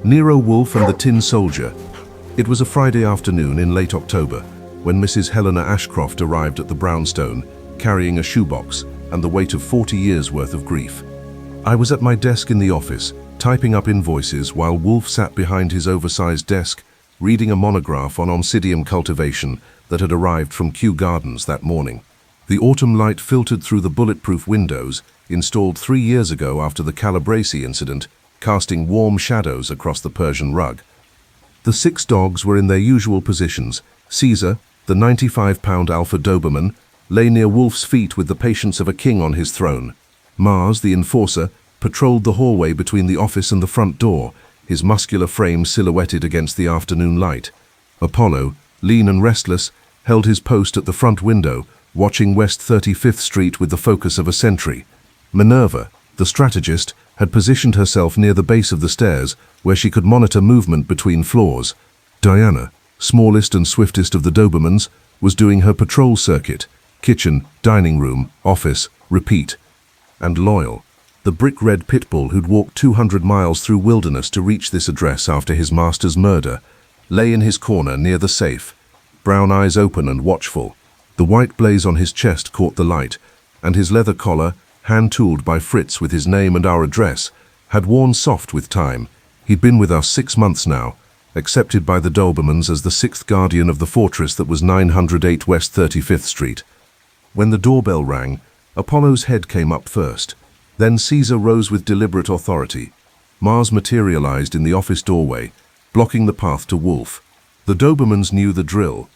Nero Wolfe and the Tin Soldier. It was a Friday afternoon in late October when Mrs. Helena Ashcroft arrived at the brownstone, carrying a shoebox and the weight of 40 years' worth of grief. I was at my desk in the office, typing up invoices while Wolfe sat behind his oversized desk, reading a monograph on oncidium cultivation that had arrived from Kew Gardens that morning. The autumn light filtered through the bulletproof windows, installed 3 years ago after the Calabrese incident, casting warm shadows across the Persian rug. The 6 dogs were in their usual positions. Caesar, the 95-pound Alpha Doberman, lay near Wolfe's feet with the patience of a king on his throne. Mars, the enforcer, patrolled the hallway between the office and the front door, his muscular frame silhouetted against the afternoon light. Apollo, lean and restless, held his post at the front window, watching West 35th Street with the focus of a sentry. Minerva, the strategist, had positioned herself near the base of the stairs, where she could monitor movement between floors. Diana, smallest and swiftest of the Dobermans, was doing her patrol circuit: kitchen, dining room, office, repeat. And Loyal, the brick-red pit bull who'd walked 200 miles through wilderness to reach this address after his master's murder, lay in his corner near the safe, brown eyes open and watchful. The white blaze on his chest caught the light, and his leather collar, hand-tooled by Fritz with his name and our address, had worn soft with time. He'd been with us 6 months now, accepted by the Dobermans as the 6th guardian of the fortress that was 908 West 35th Street. When the doorbell rang, Apollo's head came up first. Then Caesar rose with deliberate authority. Mars materialized in the office doorway, blocking the path to Wolfe. The Dobermans knew the drill.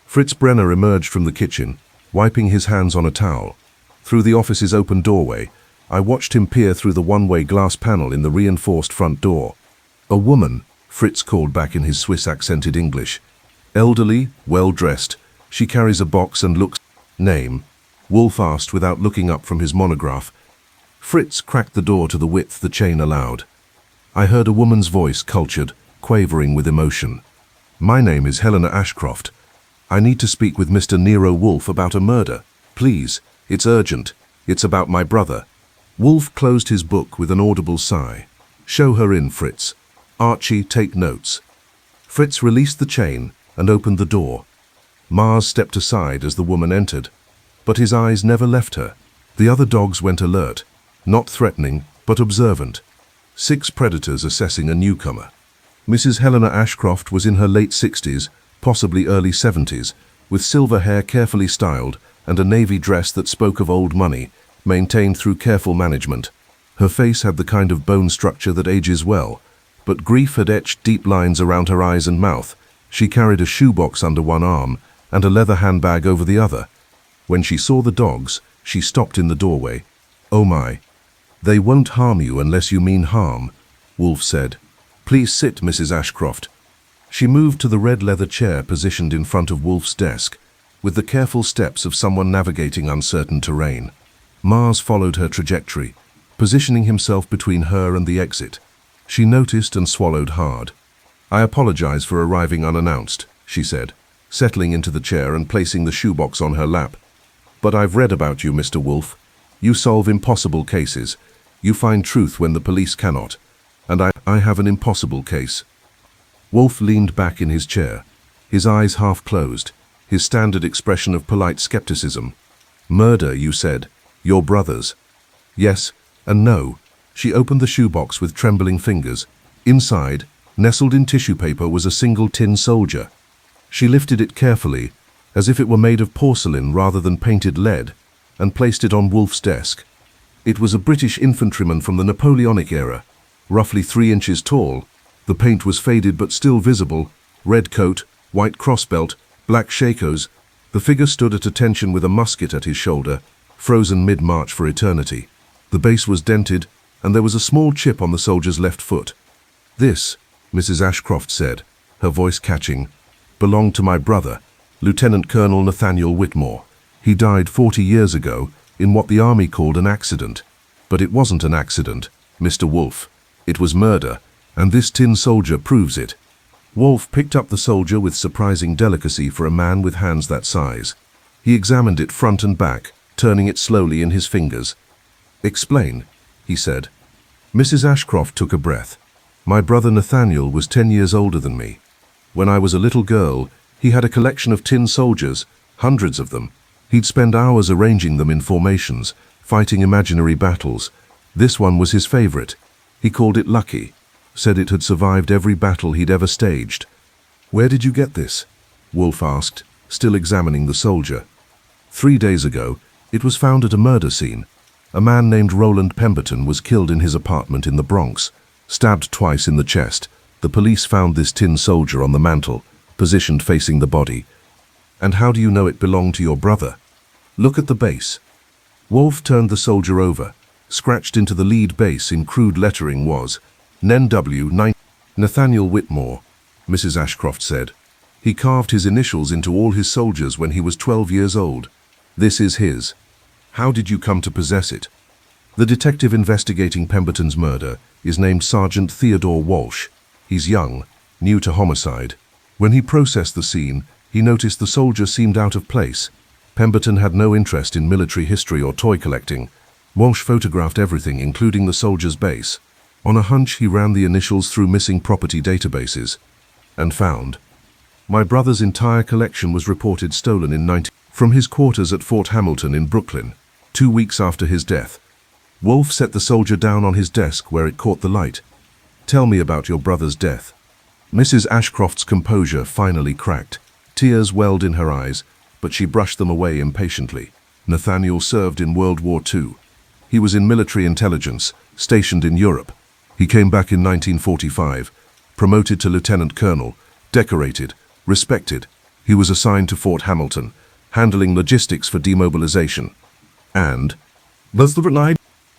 Fritz Brenner emerged from the kitchen, wiping his hands on a towel. Through the office's open doorway, I watched him peer through the one-way glass panel in the reinforced front door. A woman, Fritz called back in his Swiss-accented English. Elderly, well-dressed, she carries a box and looks... Name? Wolfe asked without looking up from his monograph. Fritz cracked the door to the width the chain allowed. I heard a woman's voice, cultured, quavering with emotion. My name is Helena Ashcroft. I need to speak with Mr. Nero Wolfe about a murder. Please, it's urgent. It's about my brother. Wolfe closed his book with an audible sigh. Show her in, Fritz. Archie, take notes. Fritz released the chain and opened the door. Mars stepped aside as the woman entered, but his eyes never left her. The other dogs went alert, not threatening, but observant. 6 predators assessing a newcomer. Mrs. Helena Ashcroft was in her late 60s, possibly early 70s, with silver hair carefully styled and a navy dress that spoke of old money, maintained through careful management. Her face had the kind of bone structure that ages well, but grief had etched deep lines around her eyes and mouth. She carried a shoebox under one arm and a leather handbag over the other. When she saw the dogs, she stopped in the doorway. "Oh my. They won't harm you unless you mean harm," Wolfe said. "Please sit, Mrs. Ashcroft." She moved to the red leather chair positioned in front of Wolfe's desk, with the careful steps of someone navigating uncertain terrain. Mars followed her trajectory, positioning himself between her and the exit. She noticed and swallowed hard. "I apologize for arriving unannounced," she said, settling into the chair and placing the shoebox on her lap. "But I've read about you, Mr. Wolfe. You solve impossible cases. You find truth when the police cannot. And I have an impossible case." Wolfe leaned back in his chair, his eyes half closed, his standard expression of polite skepticism. "Murder, you said. Your brother's." "Yes and no." She opened the shoebox with trembling fingers. Inside, nestled in tissue paper, was a single tin soldier. She lifted it carefully, as if it were made of porcelain rather than painted lead, and placed it on Wolfe's desk. It was a British infantryman from the Napoleonic era, roughly 3 inches tall. The paint was faded but still visible. Red coat, white crossbelt, black shakos. The figure stood at attention with a musket at his shoulder, frozen mid-march for eternity. The base was dented, and there was a small chip on the soldier's left foot. "This," Mrs. Ashcroft said, her voice catching, "belonged to my brother, Lieutenant Colonel Nathaniel Whitmore. He died 40 years ago in what the army called an accident. But it wasn't an accident, Mr. Wolfe. It was murder, and this tin soldier proves it." Wolfe picked up the soldier with surprising delicacy for a man with hands that size. He examined it front and back, turning it slowly in his fingers. "Explain," he said. Mrs. Ashcroft took a breath. My brother Nathaniel was 10 years older than me. When I was a little girl, he had a collection of tin soldiers, hundreds of them. He'd spend hours arranging them in formations, fighting imaginary battles. This one was his favorite. He called it Lucky, said it had survived every battle he'd ever staged. Where did you get this? Wolfe asked, still examining the soldier. 3 days ago, it was found at a murder scene. A man named Roland Pemberton was killed in his apartment in the Bronx, stabbed twice in the chest. The police found this tin soldier on the mantel, positioned facing the body. And how do you know it belonged to your brother? Look at the base. Wolfe turned the soldier over. Scratched into the lead base in crude lettering was Nen W. 9. Nathaniel Whitmore, Mrs. Ashcroft said. He carved his initials into all his soldiers when he was 12 years old. This is his. How did you come to possess it? The detective investigating Pemberton's murder is named Sergeant Theodore Walsh. He's young, new to homicide. When he processed the scene, he noticed the soldier seemed out of place. Pemberton had no interest in military history or toy collecting. Walsh photographed everything, including the soldier's base. On a hunch, he ran the initials through missing property databases and found. My brother's entire collection was reported stolen from his quarters at Fort Hamilton in Brooklyn, 2 weeks after his death. Wolfe set the soldier down on his desk where it caught the light. Tell me about your brother's death. Mrs. Ashcroft's composure finally cracked. Tears welled in her eyes, but she brushed them away impatiently. Nathaniel served in World War II. He was in military intelligence, stationed in Europe. He came back in 1945, promoted to lieutenant colonel, decorated, respected. He was assigned to Fort Hamilton, handling logistics for demobilization. And,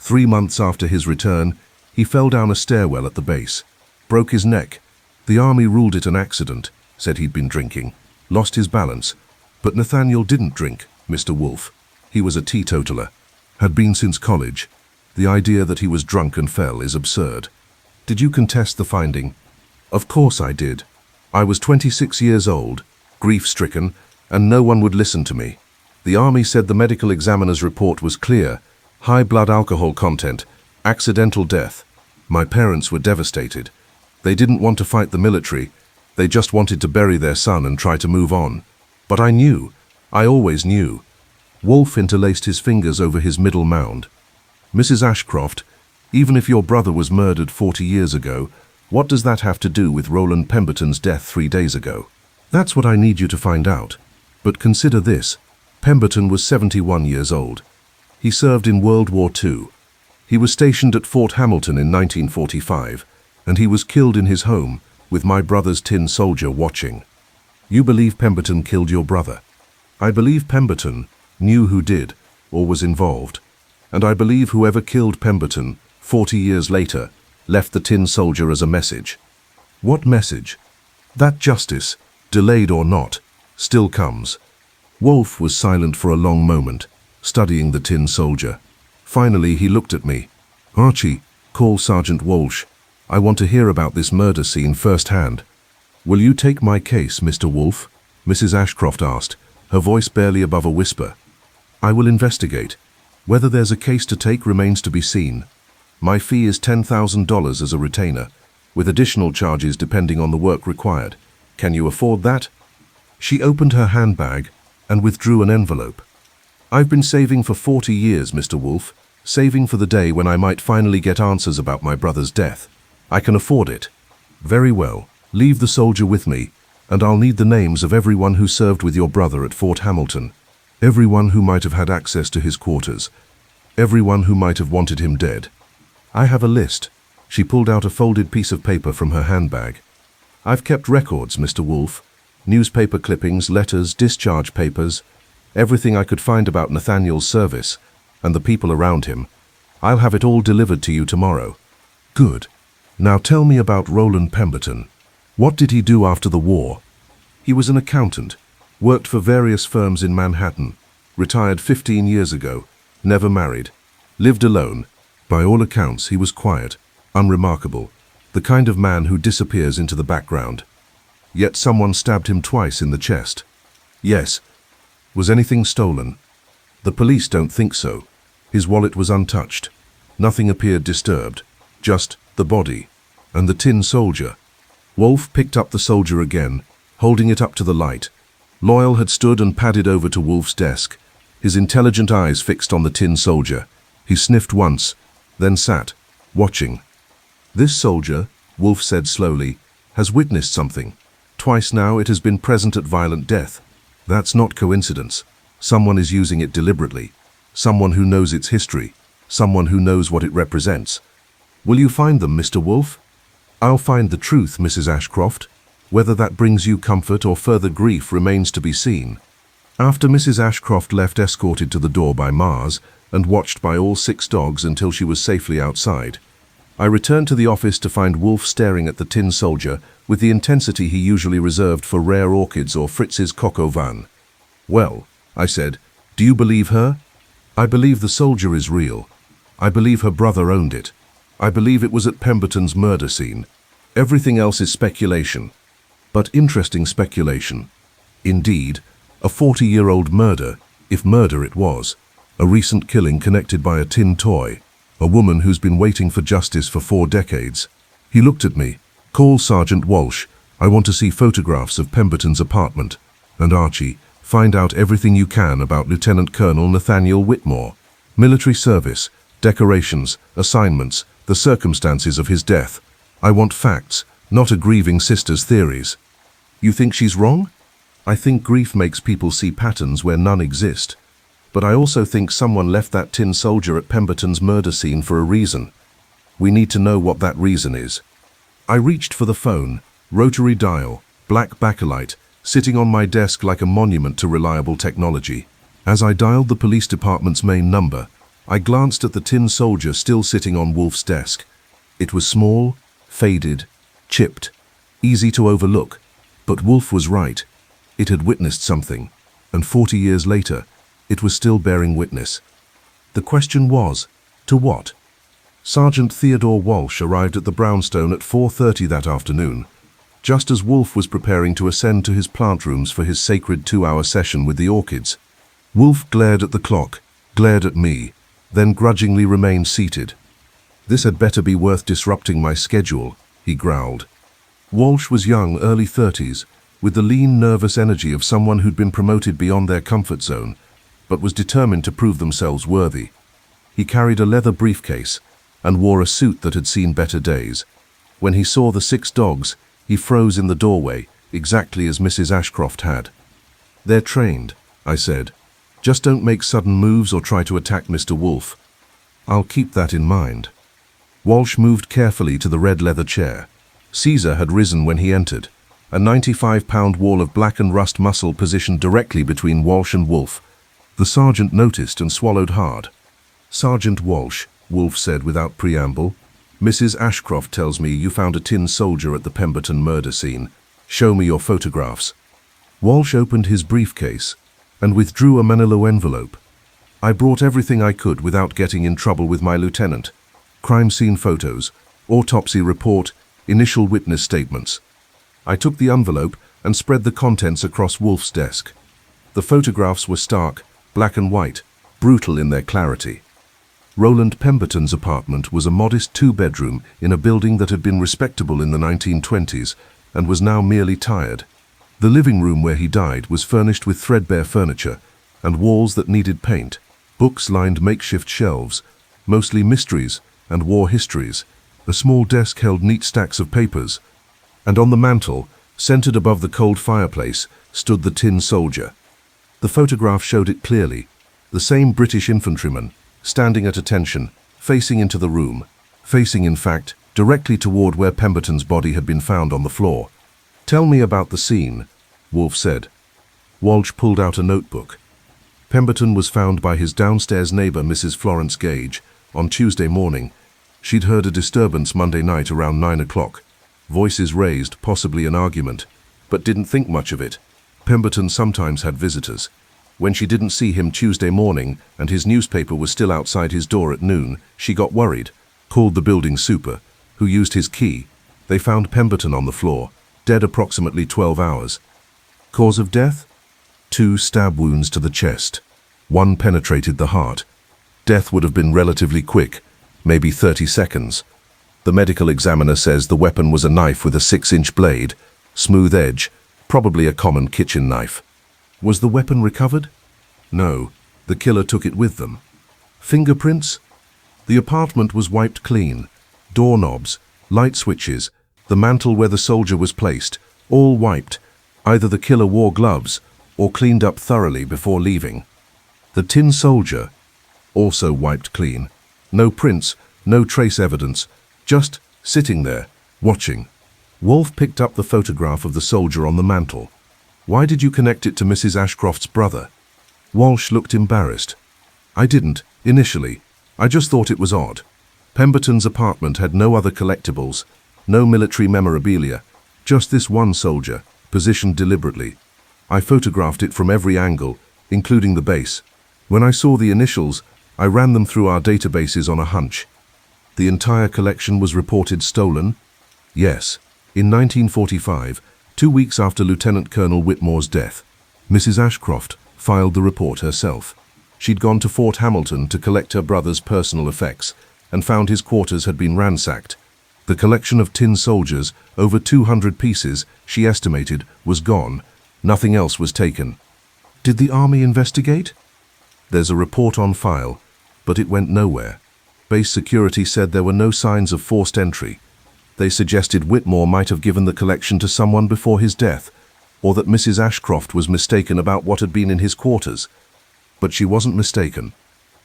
3 months after his return, he fell down a stairwell at the base, broke his neck. The army ruled it an accident, said he'd been drinking, lost his balance. But Nathaniel didn't drink, Mr. Wolfe. He was a teetotaler, had been since college. The idea that he was drunk and fell is absurd. Did you contest the finding? Of course I did. I was 26 years old, grief-stricken, and no one would listen to me. The army said the medical examiner's report was clear: high blood alcohol content, accidental death. My parents were devastated. They didn't want to fight the military. They just wanted to bury their son and try to move on. But I knew. I always knew. Wolfe interlaced his fingers over his middle mound. Mrs. Ashcroft, even if your brother was murdered 40 years ago, what does that have to do with Roland Pemberton's death 3 days ago? That's what I need you to find out. But consider this. Pemberton was 71 years old. He served in World War II. He was stationed at Fort Hamilton in 1945, and he was killed in his home, with my brother's tin soldier watching. You believe Pemberton killed your brother? I believe Pemberton knew who did, or was involved. And I believe whoever killed Pemberton, 40 years later, left the tin soldier as a message. What message? That justice, delayed or not, still comes. Wolfe was silent for a long moment, studying the tin soldier. Finally, he looked at me. Archie, call Sergeant Walsh. I want to hear about this murder scene firsthand. Will you take my case, Mr. Wolfe? Mrs. Ashcroft asked, her voice barely above a whisper. I will investigate. Whether there's a case to take remains to be seen. My fee is $10,000 as a retainer, with additional charges depending on the work required. Can you afford that? She opened her handbag and withdrew an envelope. I've been saving for 40 years, Mr. Wolfe, saving for the day when I might finally get answers about my brother's death. I can afford it. Very well. Leave the soldier with me, and I'll need the names of everyone who served with your brother at Fort Hamilton. Everyone who might have had access to his quarters. Everyone who might have wanted him dead. I have a list. She pulled out a folded piece of paper from her handbag. I've kept records, Mr. Wolfe. Newspaper clippings, letters, discharge papers, everything I could find about Nathaniel's service and the people around him. I'll have it all delivered to you tomorrow. Good. Now tell me about Roland Pemberton. What did he do after the war? He was an accountant, worked for various firms in Manhattan, retired 15 years ago, never married, lived alone. By all accounts, he was quiet, unremarkable, the kind of man who disappears into the background. Yet someone stabbed him twice in the chest. Yes. Was anything stolen? The police don't think so. His wallet was untouched. Nothing appeared disturbed. Just the body. And the tin soldier. Wolfe picked up the soldier again, holding it up to the light. Loyal had stood and padded over to Wolfe's desk, his intelligent eyes fixed on the tin soldier. He sniffed once, then sat, watching. This soldier, Wolfe said slowly, has witnessed something. Twice now it has been present at violent death. That's not coincidence. Someone is using it deliberately. Someone who knows its history. Someone who knows what it represents. Will you find them, Mr. Wolfe? I'll find the truth, Mrs. Ashcroft. Whether that brings you comfort or further grief remains to be seen. After Mrs. Ashcroft left escorted to the door by Mars and watched by all 6 dogs until she was safely outside, I returned to the office to find Wolfe staring at the tin soldier with the intensity he usually reserved for rare orchids or Fritz's coq au vin. Well, I said, do you believe her? I believe the soldier is real. I believe her brother owned it. I believe it was at Pemberton's murder scene. Everything else is speculation. But interesting speculation. Indeed, a 40-year-old murder, if murder it was. A recent killing connected by a tin toy. A woman who's been waiting for justice for 4 decades. He looked at me. Call Sergeant Walsh. I want to see photographs of Pemberton's apartment. And Archie, find out everything you can about Lieutenant Colonel Nathaniel Whitmore. Military service, decorations, assignments, the circumstances of his death. I want facts, not a grieving sister's theories. You think she's wrong? I think grief makes people see patterns where none exist. But I also think someone left that tin soldier at Pemberton's murder scene for a reason. We need to know what that reason is. I reached for the phone, rotary dial, black bakelite, sitting on my desk like a monument to reliable technology. As I dialed the police department's main number, I glanced at the tin soldier still sitting on Wolfe's desk. It was small, faded, chipped, easy to overlook. But Wolfe was right. It had witnessed something, and 40 years later, it was still bearing witness. The question was, to what? Sergeant Theodore Walsh arrived at the brownstone at 4:30 that afternoon, just as Wolfe was preparing to ascend to his plant rooms for his sacred 2-hour session with the orchids. Wolfe glared at the clock, glared at me, then grudgingly remained seated. This had better be worth disrupting my schedule, he growled. Walsh was young, early 30s, with the lean, nervous energy of someone who'd been promoted beyond their comfort zone, but was determined to prove themselves worthy. He carried a leather briefcase and wore a suit that had seen better days. When he saw the 6 dogs, he froze in the doorway, exactly as Mrs. Ashcroft had. They're trained, I said. Just don't make sudden moves or try to attack Mr. Wolfe. I'll keep that in mind. Walsh moved carefully to the red leather chair. Caesar had risen when he entered, a 95-pound wall of black and rust muscle positioned directly between Walsh and Wolfe. The sergeant noticed and swallowed hard. Sergeant Walsh, Wolfe said without preamble, Mrs. Ashcroft tells me you found a tin soldier at the Pemberton murder scene. Show me your photographs. Walsh opened his briefcase and withdrew a manila envelope. I brought everything I could without getting in trouble with my lieutenant. Crime scene photos, autopsy report, initial witness statements. I took the envelope and spread the contents across Wolfe's desk. The photographs were stark, black and white, brutal in their clarity. Roland Pemberton's apartment was a modest 2-bedroom in a building that had been respectable in the 1920s and was now merely tired. The living room where he died was furnished with threadbare furniture and walls that needed paint. Books lined makeshift shelves, mostly mysteries and war histories. A small desk held neat stacks of papers, and on the mantel, centered above the cold fireplace, stood the tin soldier. The photograph showed it clearly, the same British infantryman, standing at attention, facing into the room, facing, in fact, directly toward where Pemberton's body had been found on the floor. Tell me about the scene, Wolfe said. Walsh pulled out a notebook. Pemberton was found by his downstairs neighbor, Mrs. Florence Gage, on Tuesday morning. She'd heard a disturbance Monday night around 9 o'clock. Voices raised, possibly an argument, but didn't think much of it. Pemberton sometimes had visitors. When she didn't see him Tuesday morning and his newspaper was still outside his door at noon, she got worried, called the building super, who used his key. They found Pemberton on the floor, dead approximately 12 hours. Cause of death? 2 stab wounds to the chest. 1 penetrated the heart. Death would have been relatively quick, maybe 30 seconds. The medical examiner says the weapon was a knife with a 6-inch blade, smooth edge, probably a common kitchen knife. Was the weapon recovered? No, the killer took it with them. Fingerprints? The apartment was wiped clean. Doorknobs, light switches, the mantel where the soldier was placed, all wiped. Either the killer wore gloves or cleaned up thoroughly before leaving. The tin soldier, also wiped clean. No prints, no trace evidence, just sitting there, watching. Wolfe picked up the photograph of the soldier on the mantel. Why did you connect it to Mrs. Ashcroft's brother? Walsh looked embarrassed. I didn't, initially. I just thought it was odd. Pemberton's apartment had no other collectibles, no military memorabilia, just this one soldier, positioned deliberately. I photographed it from every angle, including the base. When I saw the initials, I ran them through our databases on a hunch. The entire collection was reported stolen? Yes. In 1945, 2 weeks after Lieutenant Colonel Whitmore's death, Mrs. Ashcroft filed the report herself. She'd gone to Fort Hamilton to collect her brother's personal effects and found his quarters had been ransacked. The collection of tin soldiers, over 200 pieces, she estimated, was gone. Nothing else was taken. Did the army investigate? There's a report on file, but it went nowhere. Base security said there were no signs of forced entry. They suggested Whitmore might have given the collection to someone before his death, or that Mrs. Ashcroft was mistaken about what had been in his quarters. But she wasn't mistaken.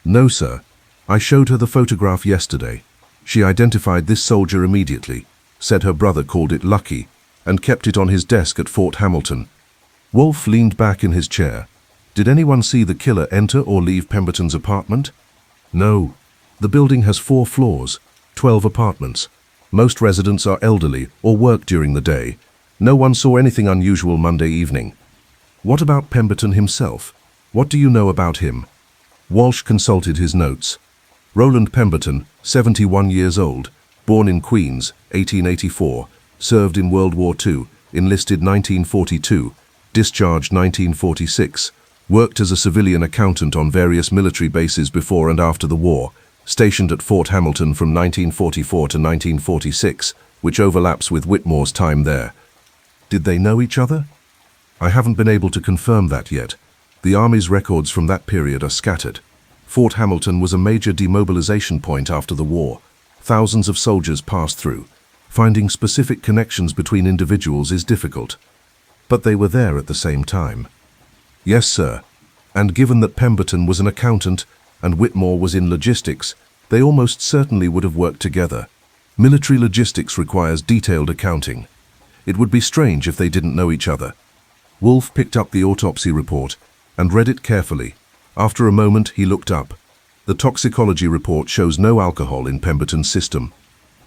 No, sir. I showed her the photograph yesterday. She identified this soldier immediately, said her brother called it lucky, and kept it on his desk at Fort Hamilton. Wolfe leaned back in his chair. Did anyone see the killer enter or leave Pemberton's apartment? No. The building has 4 floors, 12 apartments. Most residents are elderly or work during the day. No one saw anything unusual Monday evening. What about Pemberton himself? What do you know about him? Walsh consulted his notes. Roland Pemberton, 71 years old, born in Queens, 1884, served in World War II, enlisted 1942, discharged 1946, worked as a civilian accountant on various military bases before and after the war, stationed at Fort Hamilton from 1944 to 1946, which overlaps with Whitmore's time there. Did they know each other? I haven't been able to confirm that yet. The Army's records from that period are scattered. Fort Hamilton was a major demobilization point after the war. Thousands of soldiers passed through. Finding specific connections between individuals is difficult. But they were there at the same time. Yes, sir. And given that Pemberton was an accountant and Whitmore was in logistics, they almost certainly would have worked together. Military logistics requires detailed accounting. It would be strange if they didn't know each other. Wolfe picked up the autopsy report and read it carefully. After a moment, he looked up. The toxicology report shows no alcohol in Pemberton's system.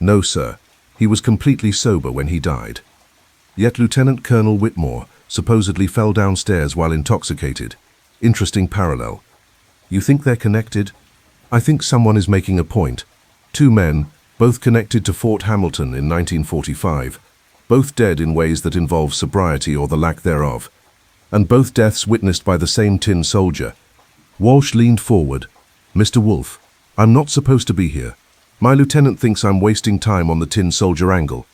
No, sir. He was completely sober when he died. Yet Lieutenant Colonel Whitmore supposedly fell downstairs while intoxicated. Interesting parallel. You think they're connected? I think someone is making a point. 2 men, both connected to Fort Hamilton in 1945, both dead in ways that involve sobriety or the lack thereof, and both deaths witnessed by the same tin soldier. Walsh leaned forward. Mr. Wolfe, I'm not supposed to be here. My lieutenant thinks I'm wasting time on the tin soldier angle.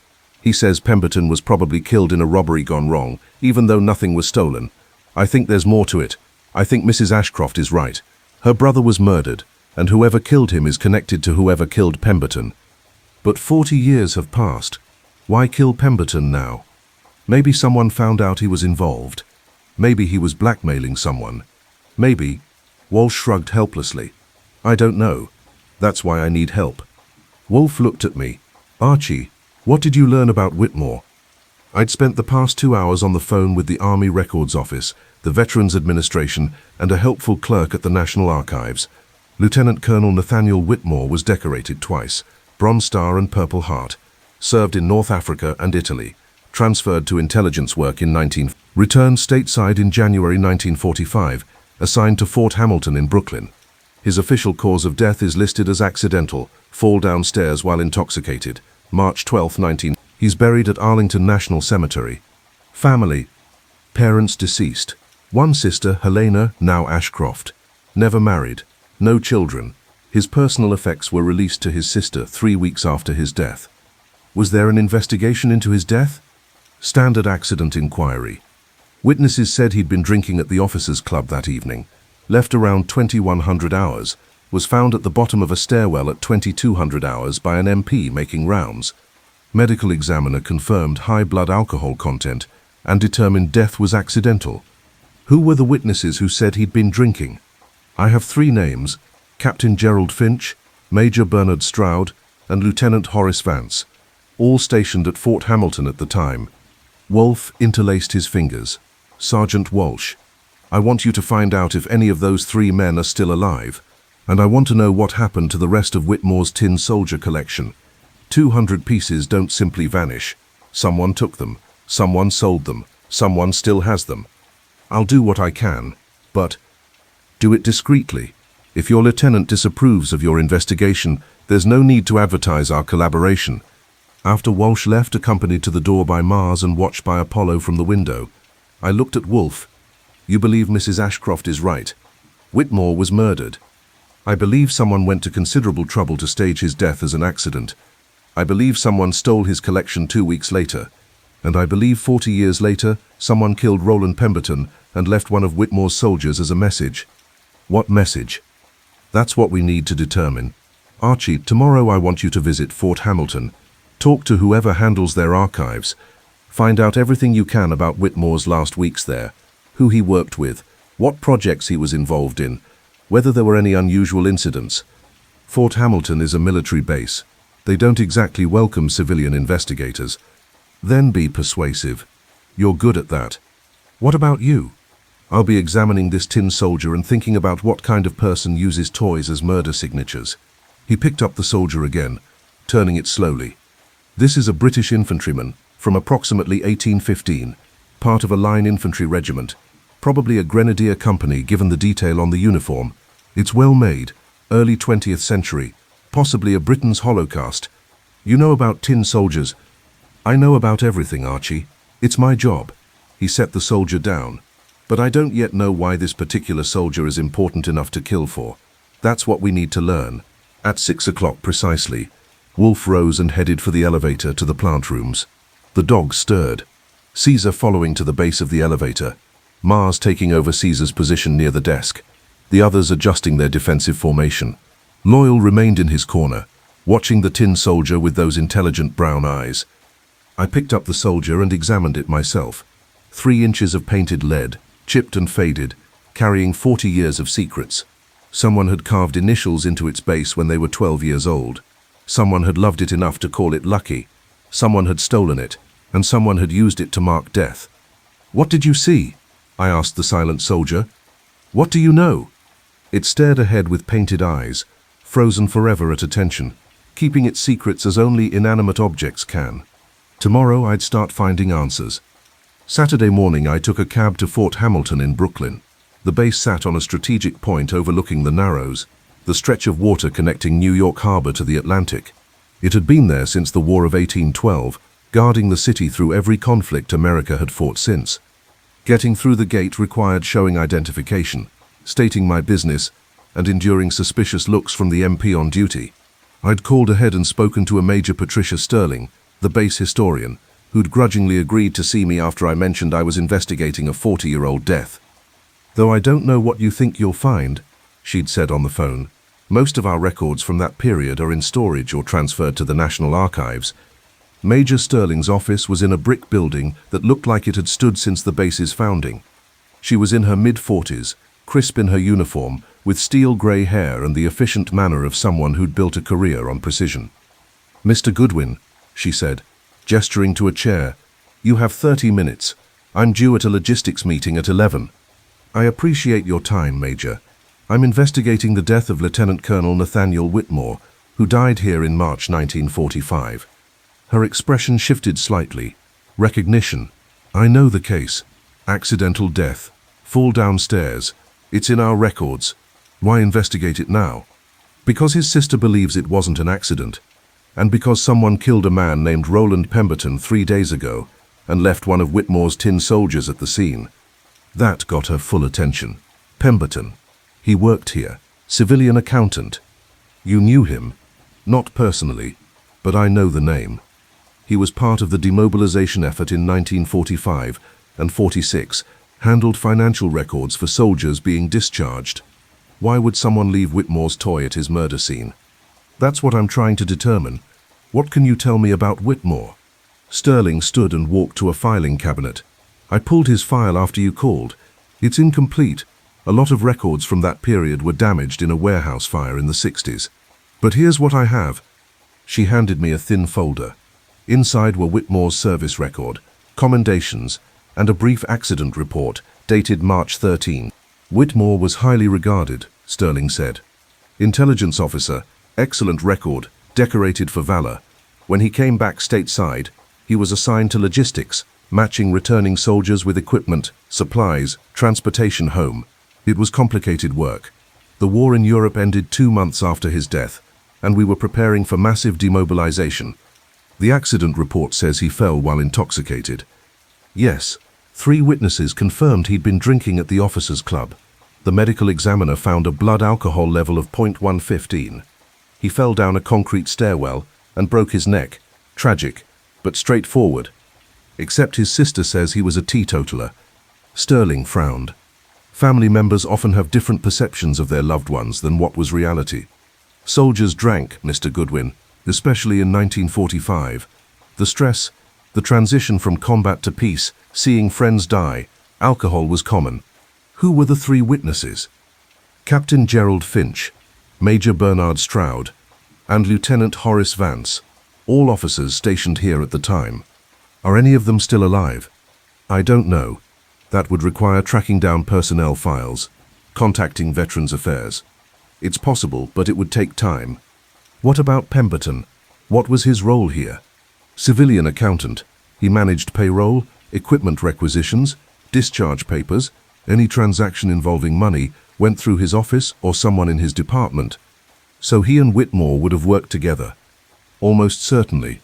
He says Pemberton was probably killed in a robbery gone wrong, even though nothing was stolen. I think there's more to it. I think Mrs. Ashcroft is right. Her brother was murdered, and whoever killed him is connected to whoever killed Pemberton. But 40 years have passed. Why kill Pemberton now? Maybe someone found out he was involved. Maybe he was blackmailing someone. Maybe. Walsh shrugged helplessly. I don't know. That's why I need help. Wolfe looked at me. Archie, what did you learn about Whitmore? I'd spent the past 2 hours on the phone with the Army Records Office, the Veterans Administration, and a helpful clerk at the National Archives. Lieutenant Colonel Nathaniel Whitmore was decorated twice, Bronze Star and Purple Heart, served in North Africa and Italy, transferred to intelligence work in returned stateside in January 1945, assigned to Fort Hamilton in Brooklyn. His official cause of death is listed as accidental, fall downstairs while intoxicated, March 12, 19. He's buried at Arlington National Cemetery. Family. Parents deceased. One sister, Helena, now Ashcroft. Never married. No children. His personal effects were released to his sister 3 weeks after his death. Was there an investigation into his death? Standard accident inquiry. Witnesses said he'd been drinking at the officers' club that evening, left around 2100 hours, was found at the bottom of a stairwell at 2200 hours by an MP making rounds. Medical examiner confirmed high blood alcohol content and determined death was accidental. Who were the witnesses who said he'd been drinking? I have 3 names: Captain Gerald Finch, Major Bernard Stroud, and Lieutenant Horace Vance, all stationed at Fort Hamilton at the time. Wolfe interlaced his fingers. Sergeant Walsh, I want you to find out if any of those 3 men are still alive, and I want to know what happened to the rest of Whitmore's tin soldier collection. 200 pieces don't simply vanish. Someone took them, someone sold them, someone still has them. I'll do what I can, but do it discreetly. If your lieutenant disapproves of your investigation, there's no need to advertise our collaboration. After Walsh left, accompanied to the door by Mars and watched by Apollo from the window, I looked at Wolfe. You believe Mrs. Ashcroft is right. Whitmore was murdered. I believe someone went to considerable trouble to stage his death as an accident. I believe someone stole his collection 2 weeks later. And I believe 40 years later, someone killed Roland Pemberton and left one of Whitmore's soldiers as a message. What message? That's what we need to determine. Archie, tomorrow I want you to visit Fort Hamilton. Talk to whoever handles their archives. Find out everything you can about Whitmore's last weeks there, who he worked with, what projects he was involved in, whether there were any unusual incidents. Fort Hamilton is a military base. They don't exactly welcome civilian investigators. Then be persuasive. You're good at that. What about you? I'll be examining this tin soldier and thinking about what kind of person uses toys as murder signatures. He picked up the soldier again, turning it slowly. This is a British infantryman from approximately 1815, part of a line infantry regiment, probably a grenadier company given the detail on the uniform. It's well made, early 20th century, possibly a Britain's Holocaust. You know about tin soldiers. I know about everything, Archie. It's my job. He set the soldier down. But I don't yet know why this particular soldier is important enough to kill for. That's what we need to learn. At 6 o'clock precisely, Wolfe rose and headed for the elevator to the plant rooms. The dog stirred. Caesar following to the base of the elevator, Mars taking over Caesar's position near the desk, the others adjusting their defensive formation. Loyal remained in his corner, watching the tin soldier with those intelligent brown eyes. I picked up the soldier and examined it myself. 3 inches of painted lead, chipped and faded, carrying 40 years of secrets. Someone had carved initials into its base when they were 12 years old. Someone had loved it enough to call it lucky. Someone had stolen it, and someone had used it to mark death. What did you see? I asked the silent soldier. What do you know? It stared ahead with painted eyes, frozen forever at attention, keeping its secrets as only inanimate objects can. Tomorrow I'd start finding answers. Saturday morning I took a cab to Fort Hamilton in Brooklyn. The base sat on a strategic point overlooking the Narrows, the stretch of water connecting New York Harbor to the Atlantic. It had been there since the War of 1812, guarding the city through every conflict America had fought since. Getting through the gate required showing identification, stating my business, and enduring suspicious looks from the MP on duty. I'd called ahead and spoken to a Major Patricia Sterling, the base historian, who'd grudgingly agreed to see me after I mentioned I was investigating a 40-year-old death. Though I don't know what you think you'll find, she'd said on the phone. Most of our records from that period are in storage or transferred to the National Archives. Major Sterling's office was in a brick building that looked like it had stood since the base's founding. She was in her mid-40s, crisp in her uniform, with steel grey hair and the efficient manner of someone who'd built a career on precision. "Mr. Goodwin," she said, gesturing to a chair, "you have 30 minutes. I'm due at a logistics meeting at 11. I appreciate your time, Major. I'm investigating the death of Lieutenant Colonel Nathaniel Whitmore, who died here in March 1945. Her expression shifted slightly. Recognition. I know the case. Accidental death. Fall downstairs. It's in our records. Why investigate it now? Because his sister believes it wasn't an accident, and because someone killed a man named Roland Pemberton 3 days ago and left one of Whitmore's tin soldiers at the scene. That got her full attention. Pemberton. He worked here. Civilian accountant. You knew him? Not personally, but I know the name. He was part of the demobilization effort in 1945 and 46, handled financial records for soldiers being discharged. Why would someone leave Whitmore's toy at his murder scene? That's what I'm trying to determine. What can you tell me about Whitmore? Sterling stood and walked to a filing cabinet. I pulled his file after you called. It's incomplete. A lot of records from that period were damaged in a warehouse fire in the 60s. But here's what I have. She handed me a thin folder. Inside were Whitmore's service record, commendations, and a brief accident report dated March 13. Whitmore was highly regarded, Sterling said. Intelligence officer, excellent record, decorated for valor. When he came back stateside, he was assigned to logistics, matching returning soldiers with equipment, supplies, transportation home. It was complicated work. The war in Europe ended 2 months after his death, and we were preparing for massive demobilization. The accident report says he fell while intoxicated. Yes, 3 witnesses confirmed he'd been drinking at the officers' club. The medical examiner found a blood alcohol level of 0.115. He fell down a concrete stairwell and broke his neck. Tragic, but straightforward. Except his sister says he was a teetotaler. Sterling frowned. Family members often have different perceptions of their loved ones than what was reality. Soldiers drank, Mr. Goodwin, especially in 1945. The stress, the transition from combat to peace, seeing friends die, alcohol was common. Who were the 3 witnesses? Captain Gerald Finch, Major Bernard Stroud, and Lieutenant Horace Vance, all officers stationed here at the time. Are any of them still alive? I don't know. That would require tracking down personnel files, contacting Veterans Affairs. It's possible, but it would take time. What about Pemberton? What was his role here? Civilian accountant. He managed payroll, equipment requisitions, discharge papers. Any transaction involving money went through his office or someone in his department. So he and Whitmore would have worked together. Almost certainly.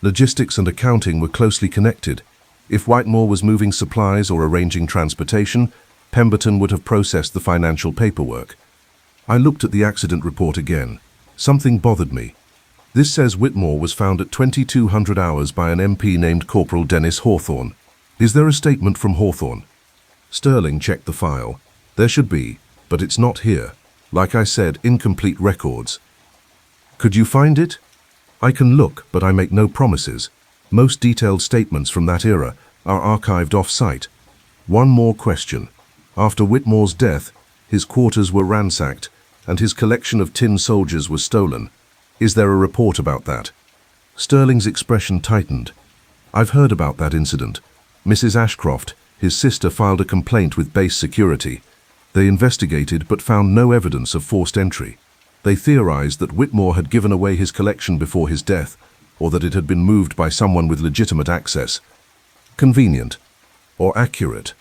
Logistics and accounting were closely connected. If Whitmore was moving supplies or arranging transportation, Pemberton would have processed the financial paperwork. I looked at the accident report again. Something bothered me. This says Whitmore was found at 2200 hours by an MP named Corporal Dennis Hawthorne. Is there a statement from Hawthorne? Sterling checked the file. There should be, but it's not here. Like I said, incomplete records. Could you find it? I can look, but I make no promises. Most detailed statements from that era are archived off-site. One more question. After Whitmore's death, his quarters were ransacked, and his collection of tin soldiers was stolen. Is there a report about that? Sterling's expression tightened. I've heard about that incident. Mrs. Ashcroft, his sister, filed a complaint with base security. They investigated but found no evidence of forced entry. They theorized that Whitmore had given away his collection before his death, or that it had been moved by someone with legitimate access. Convenient. Or accurate.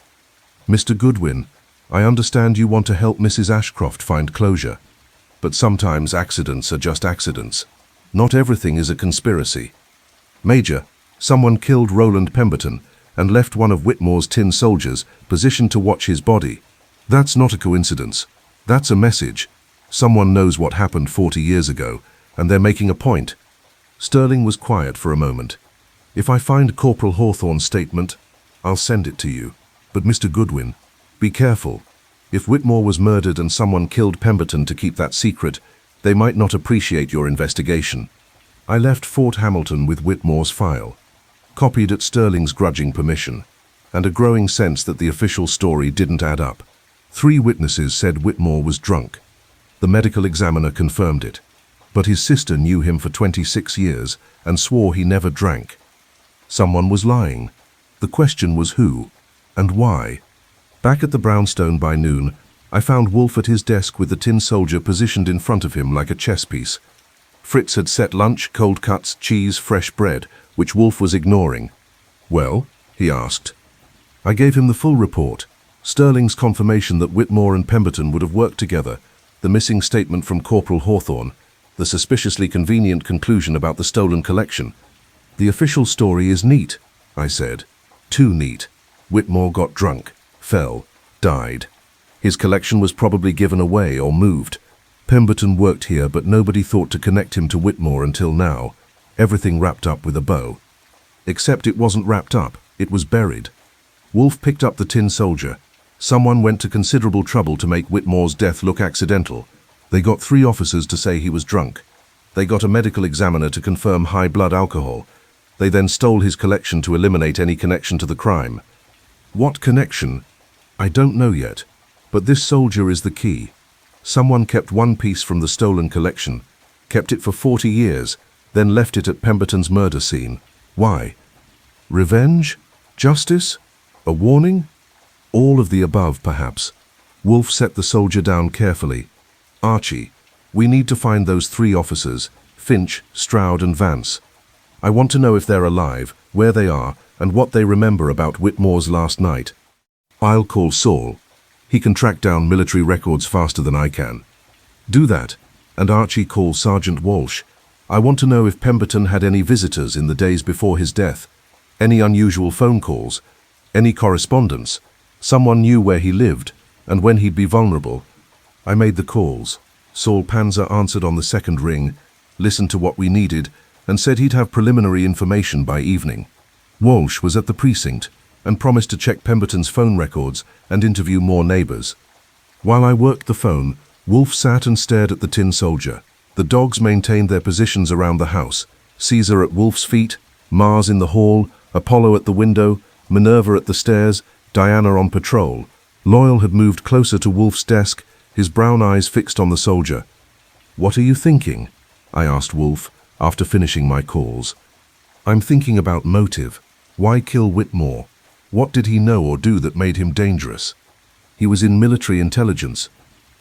Mr. Goodwin, I understand you want to help Mrs. Ashcroft find closure. But sometimes accidents are just accidents. Not everything is a conspiracy. Major, someone killed Roland Pemberton and left one of Whitmore's tin soldiers positioned to watch his body. That's not a coincidence. That's a message. Someone knows what happened 40 years ago, and they're making a point. Sterling was quiet for a moment. If I find Corporal Hawthorne's statement, I'll send it to you. But Mr. Goodwin, be careful. If Whitmore was murdered and someone killed Pemberton to keep that secret, they might not appreciate your investigation. I left Fort Hamilton with Whitmore's file, copied at Sterling's grudging permission, and a growing sense that the official story didn't add up. 3 witnesses said Whitmore was drunk. The medical examiner confirmed it. But his sister knew him for 26 years and swore he never drank. Someone was lying. The question was who and why. Back at the brownstone by noon, I found Wolfe at his desk with the tin soldier positioned in front of him like a chess piece. Fritz had set lunch, cold cuts, cheese, fresh bread, which Wolfe was ignoring. Well, he asked. I gave him the full report. Sterling's confirmation that Whitmore and Pemberton would have worked together, the missing statement from Corporal Hawthorne, the suspiciously convenient conclusion about the stolen collection. The official story is neat, I said. Too neat. Whitmore got drunk, fell, died. His collection was probably given away or moved. Pemberton worked here, but nobody thought to connect him to Whitmore until now. Everything wrapped up with a bow. Except it wasn't wrapped up, it was buried. Wolfe picked up the tin soldier. Someone went to considerable trouble to make Whitmore's death look accidental. They got 3 officers to say he was drunk. They got a medical examiner to confirm high blood alcohol. They then stole his collection to eliminate any connection to the crime. What connection? I don't know yet, but this soldier is the key. Someone kept one piece from the stolen collection, kept it for 40 years, then left it at Pemberton's murder scene. Why? Revenge? Justice? A warning? All of the above, perhaps. Wolfe set the soldier down carefully. Archie, we need to find those 3 officers, Finch, Stroud and Vance. I want to know if they're alive, where they are, and what they remember about Whitmore's last night. I'll call Saul. He can track down military records faster than I can. Do that, and Archie calls Sergeant Walsh. I want to know if Pemberton had any visitors in the days before his death, any unusual phone calls, any correspondence. Someone knew where he lived and when he'd be vulnerable. I made the calls. Saul Panzer answered on the 2nd ring, listened to what we needed, and said he'd have preliminary information by evening. Walsh was at the precinct and promised to check Pemberton's phone records and interview more neighbors. While I worked the phone, Wolfe sat and stared at the tin soldier. The dogs maintained their positions around the house. Caesar at Wolfe's feet, Mars in the hall, Apollo at the window, Minerva at the stairs, Diana on patrol. Loyal had moved closer to Wolfe's desk, his brown eyes fixed on the soldier. "What are you thinking?" I asked Wolfe after finishing my calls. "I'm thinking about motive. Why kill Whitmore? What did he know or do that made him dangerous? He was in military intelligence.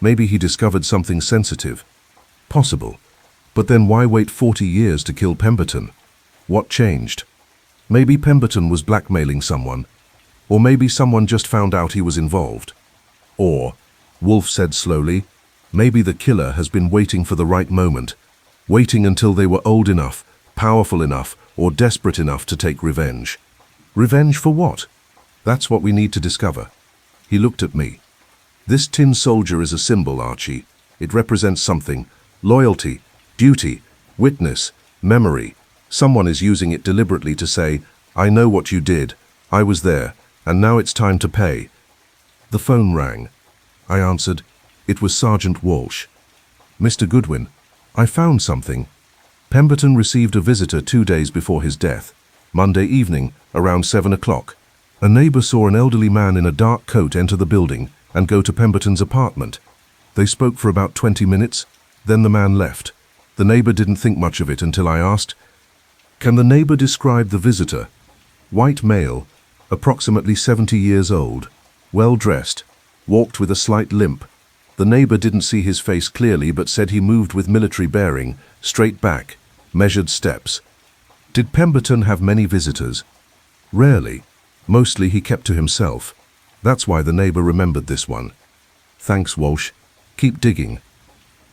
Maybe he discovered something sensitive. Possible. But then why wait 40 years to kill Pemberton? What changed? Maybe Pemberton was blackmailing someone. Or maybe someone just found out he was involved. Or, Wolfe said slowly, maybe the killer has been waiting for the right moment, waiting until they were old enough, powerful enough, or desperate enough to take revenge. Revenge for what? That's what we need to discover." He looked at me. "This tin soldier is a symbol, Archie. It represents something. Loyalty, duty, witness, memory. Someone is using it deliberately to say, I know what you did, I was there, and now it's time to pay." The phone rang. I answered. It was Sergeant Walsh. "Mr. Goodwin, I found something. Pemberton received a visitor 2 days before his death, Monday evening, around 7 o'clock. A neighbor saw an elderly man in a dark coat enter the building and go to Pemberton's apartment. They spoke for about 20 minutes, then the man left. The neighbor didn't think much of it until I asked, can the neighbor describe the visitor? White male, approximately 70 years old, well-dressed, walked with a slight limp. The neighbor didn't see his face clearly but said he moved with military bearing, straight back, measured steps. Did Pemberton have many visitors? Rarely. Mostly he kept to himself. That's why the neighbor remembered this one. Thanks, Walsh. Keep digging."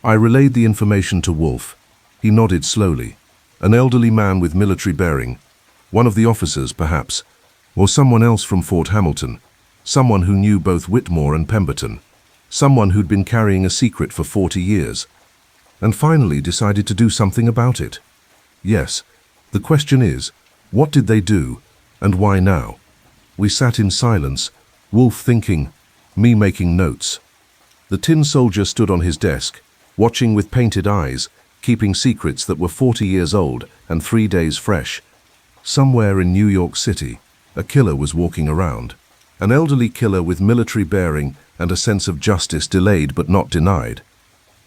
I relayed the information to Wolfe. He nodded slowly. An elderly man with military bearing. One of the officers, perhaps. Or someone else from Fort Hamilton. Someone who knew both Whitmore and Pemberton. Someone who'd been carrying a secret for 40 years. And finally decided to do something about it. Yes, the question is, what did they do, and why now? We sat in silence, Wolfe thinking, me making notes. The tin soldier stood on his desk, watching with painted eyes, keeping secrets that were 40 years old and 3 days fresh. Somewhere in New York City, a killer was walking around. An elderly killer with military bearing and a sense of justice delayed but not denied.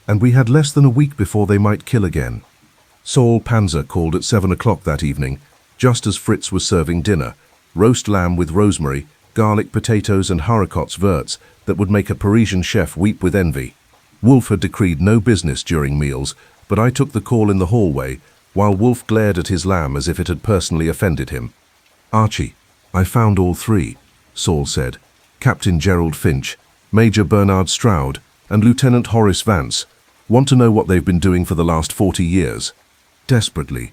And we had less than a week before they might kill again. Saul Panzer called at 7 o'clock that evening, just as Fritz was serving dinner, roast lamb with rosemary, garlic potatoes and haricots verts that would make a Parisian chef weep with envy. Wolfe had decreed no business during meals, but I took the call in the hallway, while Wolfe glared at his lamb as if it had personally offended him. "Archie, I found all 3, Saul said. Captain Gerald Finch, Major Bernard Stroud, and Lieutenant Horace Vance. Want to know what they've been doing for the last 40 years? Desperately.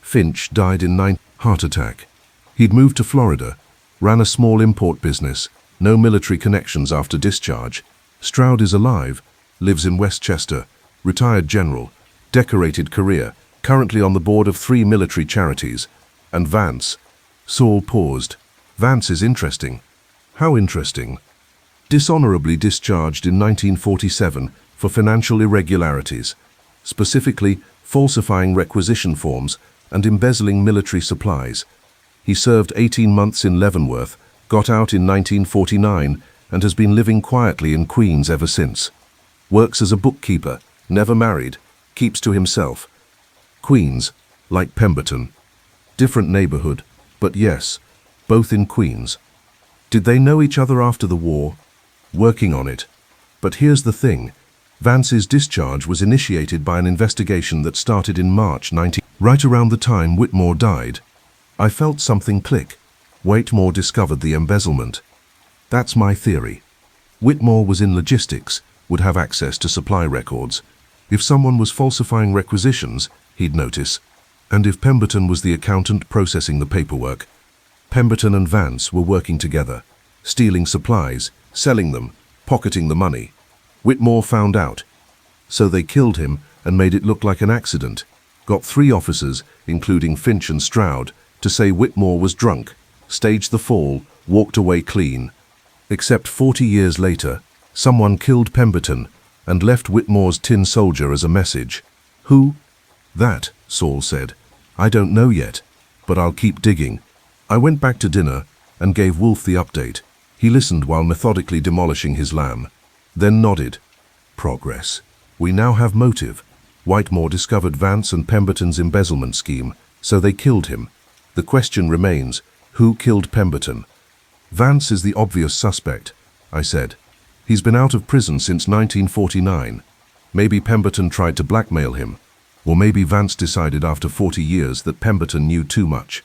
Finch died in heart attack. He'd moved to Florida, ran a small import business, no military connections after discharge. Stroud is alive, lives in Westchester, retired general, decorated career, currently on the board of 3 military charities. And Vance. Saul paused. Vance is interesting. How interesting? Dishonorably discharged in 1947 for financial irregularities, specifically falsifying requisition forms and embezzling military supplies. He served 18 months in Leavenworth, got out in 1949, and has been living quietly in Queens ever since. Works as a bookkeeper, never married, keeps to himself. Queens, like Pemberton. Different neighborhood, but yes, both in Queens. Did they know each other after the war? Working on it. But here's the thing. Vance's discharge was initiated by an investigation that started in March 19... Right around the time Whitmore died. I felt something click. Whitmore discovered the embezzlement. That's my theory. Whitmore was in logistics, would have access to supply records. If someone was falsifying requisitions, he'd notice. And if Pemberton was the accountant processing the paperwork, Pemberton and Vance were working together, stealing supplies, selling them, pocketing the money. Whitmore found out. So they killed him and made it look like an accident. Got 3 officers, including Finch and Stroud, to say Whitmore was drunk, staged the fall, walked away clean. Except 40 years later, someone killed Pemberton and left Whitmore's tin soldier as a message. Who? That, Saul said. I don't know yet, but I'll keep digging. I went back to dinner and gave Wolfe the update. He listened while methodically demolishing his lamb, then nodded. Progress. We now have motive. Whitmore discovered Vance and Pemberton's embezzlement scheme, so they killed him. The question remains, who killed Pemberton? Vance is the obvious suspect, I said. He's been out of prison since 1949. Maybe Pemberton tried to blackmail him. Or maybe Vance decided after 40 years that Pemberton knew too much.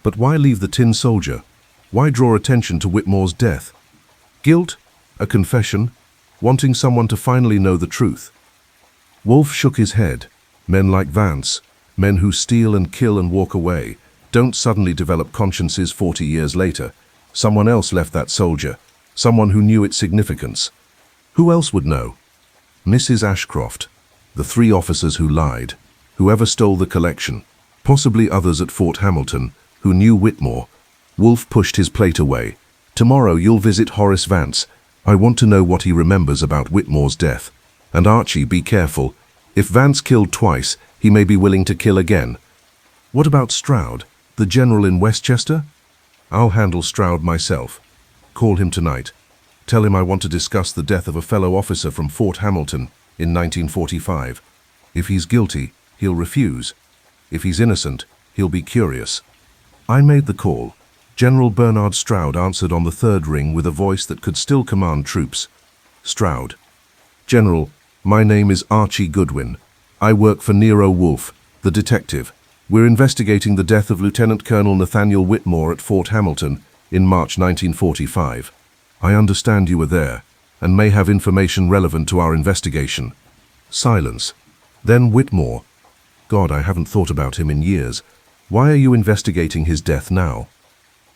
But why leave the tin soldier? Why draw attention to Whitmore's death? Guilt? A confession? Wanting someone to finally know the truth? Wolfe shook his head. Men like Vance, men who steal and kill and walk away, don't suddenly develop consciences 40 years later. Someone else left that soldier. Someone who knew its significance. Who else would know? Mrs. Ashcroft. The 3 officers who lied. Whoever stole the collection. Possibly others at Fort Hamilton, who knew Whitmore. Wolfe pushed his plate away. Tomorrow you'll visit Horace Vance. I want to know what he remembers about Whitmore's death. And Archie, be careful. If Vance killed twice, he may be willing to kill again. What about Stroud, the general in Westchester? I'll handle Stroud myself. Call him tonight. Tell him I want to discuss the death of a fellow officer from Fort Hamilton in 1945. If he's guilty, he'll refuse. If he's innocent, he'll be curious. I made the call. General Bernard Stroud answered on the 3rd ring with a voice that could still command troops. Stroud. General, my name is Archie Goodwin. I work for Nero Wolfe, the detective. We're investigating the death of Lieutenant Colonel Nathaniel Whitmore at Fort Hamilton in March 1945. I understand you were there and may have information relevant to our investigation. Silence. Then Whitmore. God, I haven't thought about him in years. Why are you investigating his death now?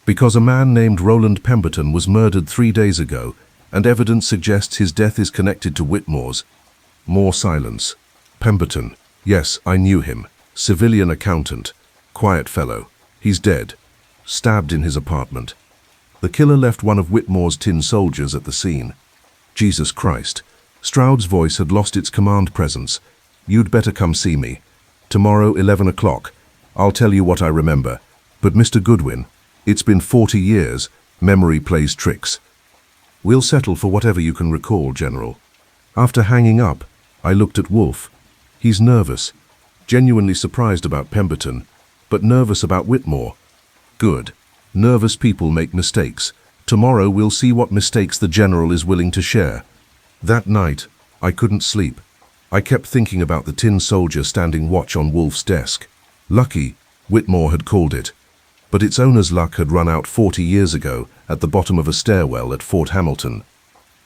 Because a man named Roland Pemberton was murdered 3 days ago, and evidence suggests his death is connected to Whitmore's. More silence. Pemberton. Yes, I knew him. Civilian accountant. Quiet fellow. He's dead. Stabbed in his apartment. The killer left one of Whitmore's tin soldiers at the scene. Jesus Christ. Stroud's voice had lost its command presence. You'd better come see me. Tomorrow, 11 o'clock. I'll tell you what I remember. But Mr. Goodwin, it's been 40 years. Memory plays tricks. We'll settle for whatever you can recall, General. After hanging up, I looked at Wolfe. He's nervous. Genuinely surprised about Pemberton, but nervous about Whitmore. Good. Nervous people make mistakes. Tomorrow we'll see what mistakes the General is willing to share. That night, I couldn't sleep. I kept thinking about the tin soldier standing watch on Wolfe's desk. Lucky, Whitmore had called it. But its owner's luck had run out 40 years ago at the bottom of a stairwell at Fort Hamilton.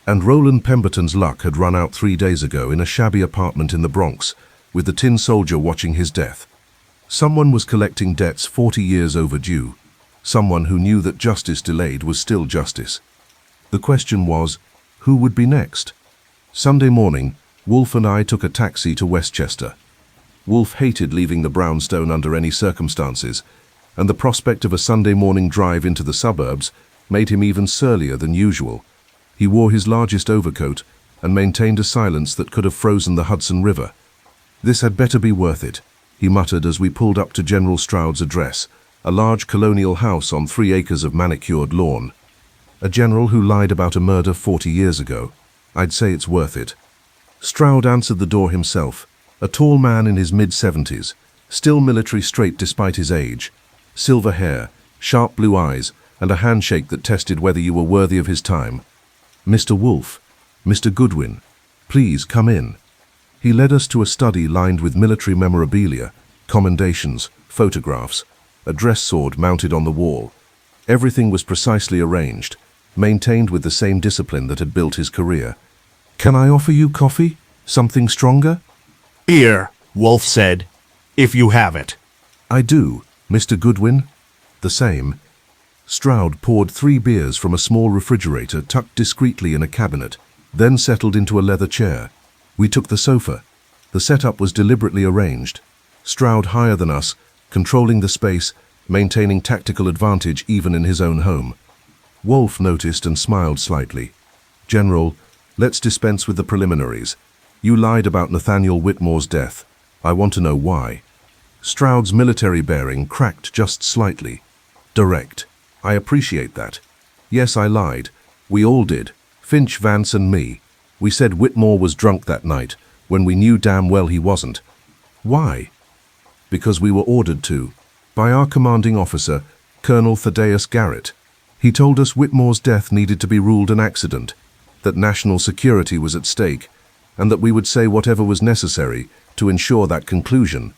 And Roland Pemberton's luck had run out 3 days ago in a shabby apartment in the Bronx, with the tin soldier watching his death. Someone was collecting debts 40 years overdue. Someone who knew that justice delayed was still justice. The question was, who would be next? Sunday morning, Wolfe and I took a taxi to Westchester. Wolfe hated leaving the brownstone under any circumstances, and the prospect of a Sunday morning drive into the suburbs made him even surlier than usual. He wore his largest overcoat and maintained a silence that could have frozen the Hudson River. "This had better be worth it," he muttered as we pulled up to General Stroud's address, a large colonial house on 3 acres of manicured lawn. A general who lied about a murder 40 years ago. I'd say it's worth it. Stroud answered the door himself, a tall man in his mid-70s, still military straight despite his age, silver hair, sharp blue eyes, and a handshake that tested whether you were worthy of his time. "Mr. Wolfe, Mr. Goodwin, please come in." He led us to a study lined with military memorabilia, commendations, photographs, a dress sword mounted on the wall. Everything was precisely arranged, maintained with the same discipline that had built his career. "Can I offer you coffee? Something stronger?" "Here," Wolfe said, "if you have it." "I do, Mr. Goodwin." "The same." Stroud poured 3 beers from a small refrigerator tucked discreetly in a cabinet, then settled into a leather chair. We took the sofa. The setup was deliberately arranged. Stroud higher than us, controlling the space, maintaining tactical advantage even in his own home. Wolfe noticed and smiled slightly. "General, let's dispense with the preliminaries. You lied about Nathaniel Whitmore's death. I want to know why." Stroud's military bearing cracked just slightly. "Direct. I appreciate that. Yes, I lied. We all did. Finch, Vance, and me. We said Whitmore was drunk that night, when we knew damn well he wasn't." "Why?" "Because we were ordered to. By our commanding officer, Colonel Thaddeus Garrett. He told us Whitmore's death needed to be ruled an accident, that national security was at stake, and that we would say whatever was necessary to ensure that conclusion.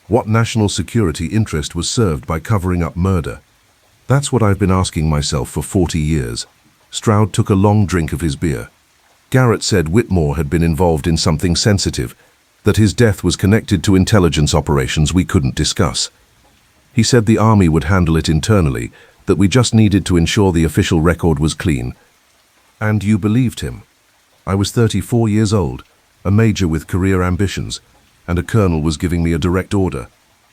What national security interest was served by covering up murder? That's what I've been asking myself for 40 years. Stroud took a long drink of his beer. Garrett said Whitmore had been involved in something sensitive, that his death was connected to intelligence operations we couldn't discuss. He said the army would handle it internally, that we just needed to ensure the official record was clean. And you believed him. I was 34 years old, a major with career ambitions, and a colonel was giving me a direct order.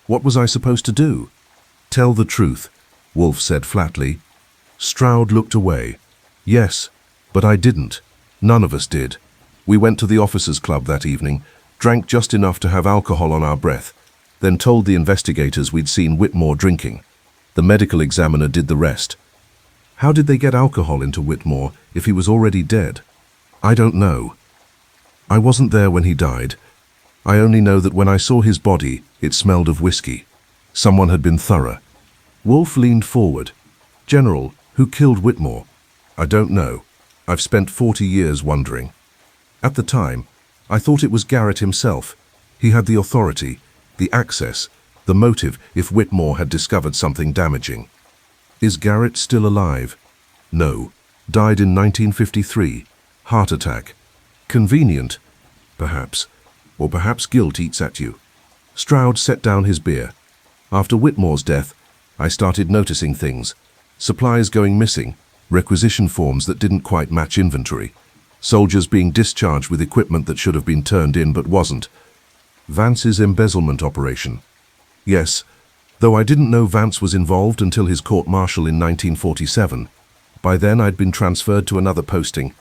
What was I supposed to do? "Tell the truth," Wolfe said flatly. Stroud looked away. "Yes, but I didn't. None of us did. We went to the officers' club that evening, drank just enough to have alcohol on our breath, then told the investigators we'd seen Whitmore drinking. The medical examiner did the rest." "How did they get alcohol into Whitmore if he was already dead?" "I don't know. I wasn't there when he died. I only know that when I saw his body, it smelled of whiskey. Someone had been thorough." Wolfe leaned forward. "General, who killed Whitmore?" "I don't know. I've spent 40 years wondering. At the time, I thought it was Garrett himself. He had the authority, the access, the motive if Whitmore had discovered something damaging." "Is Garrett still alive?" "No. Died in 1953. Heart attack. Convenient, perhaps. Or perhaps guilt eats at you." Stroud set down his beer. "After Whitmore's death, I started noticing things. Supplies going missing, requisition forms that didn't quite match inventory, soldiers being discharged with equipment that should have been turned in but wasn't. Vance's embezzlement operation. Yes, though I didn't know Vance was involved until his court-martial in 1947. By then I'd been transferred to another posting.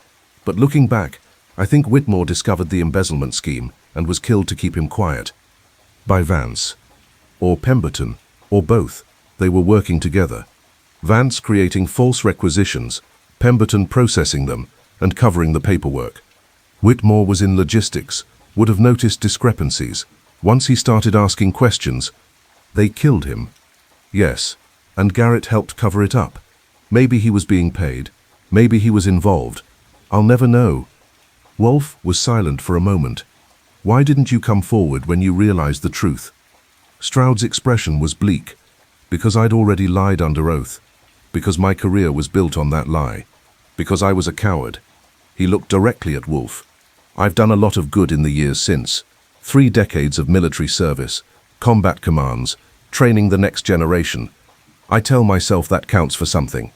But looking back, I think Whitmore discovered the embezzlement scheme and was killed to keep him quiet. By Vance. Or Pemberton. Or both. They were working together. Vance creating false requisitions, Pemberton processing them and covering the paperwork. Whitmore was in logistics, would have noticed discrepancies. Once he started asking questions, they killed him. Yes, and Garrett helped cover it up. Maybe he was being paid. Maybe he was involved. I'll never know." Wolfe was silent for a moment. "Why didn't you come forward when you realized the truth?" Stroud's expression was bleak. "Because I'd already lied under oath. Because my career was built on that lie. Because I was a coward." He looked directly at Wolfe. "I've done a lot of good in the years since. 3 decades of military service, combat commands, training the next generation. I tell myself that counts for something.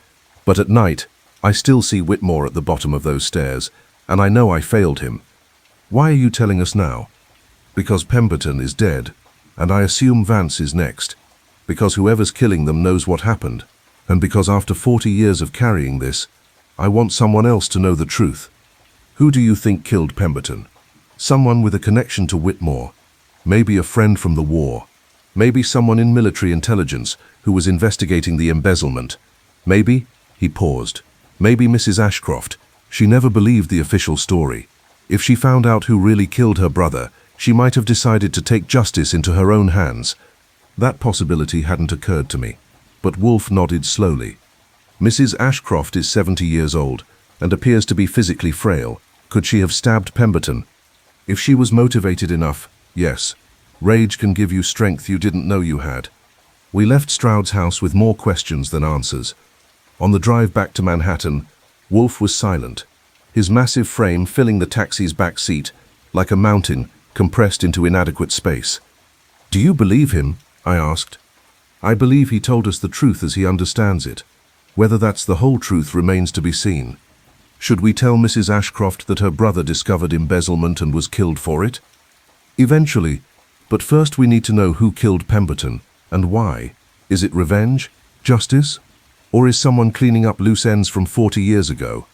But at night, I still see Whitmore at the bottom of those stairs, and I know I failed him. Why are you telling us now? Because Pemberton is dead, and I assume Vance is next. Because whoever's killing them knows what happened. And because after 40 years of carrying this, I want someone else to know the truth. Who do you think killed Pemberton? Someone with a connection to Whitmore. Maybe a friend from the war. Maybe someone in military intelligence who was investigating the embezzlement. Maybe, he paused, maybe Mrs. Ashcroft. She never believed the official story. If she found out who really killed her brother, she might have decided to take justice into her own hands. That possibility hadn't occurred to me, but Wolfe nodded slowly. Mrs. Ashcroft is 70 years old and appears to be physically frail. Could she have stabbed Pemberton? If she was motivated enough, yes. Rage can give you strength you didn't know you had. We left Stroud's house with more questions than answers. On the drive back to Manhattan, Wolfe was silent, his massive frame filling the taxi's back seat like a mountain compressed into inadequate space. "Do you believe him?" I asked. "I believe he told us the truth as he understands it. Whether that's the whole truth remains to be seen. Should we tell Mrs. Ashcroft that her brother discovered embezzlement and was killed for it? Eventually, but first we need to know who killed Pemberton and why. Is it revenge? Justice? Or is someone cleaning up loose ends from 40 years ago?"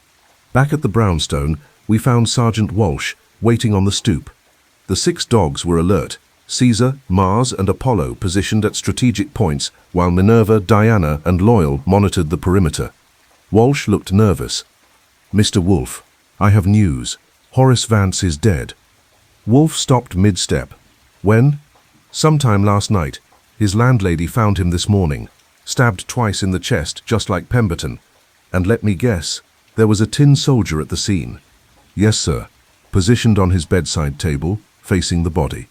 Back at the brownstone, we found Sergeant Walsh waiting on the stoop. The 6 dogs were alert, Caesar, Mars, and Apollo positioned at strategic points, while Minerva, Diana, and Loyal monitored the perimeter. Walsh looked nervous. "Mr. Wolfe, I have news. Horace Vance is dead." Wolfe stopped mid-step. "When?" "Sometime last night. His landlady found him this morning, stabbed twice in the chest, just like Pemberton. And let me guess, there was a tin soldier at the scene." "Yes, sir. Positioned on his bedside table, facing the body."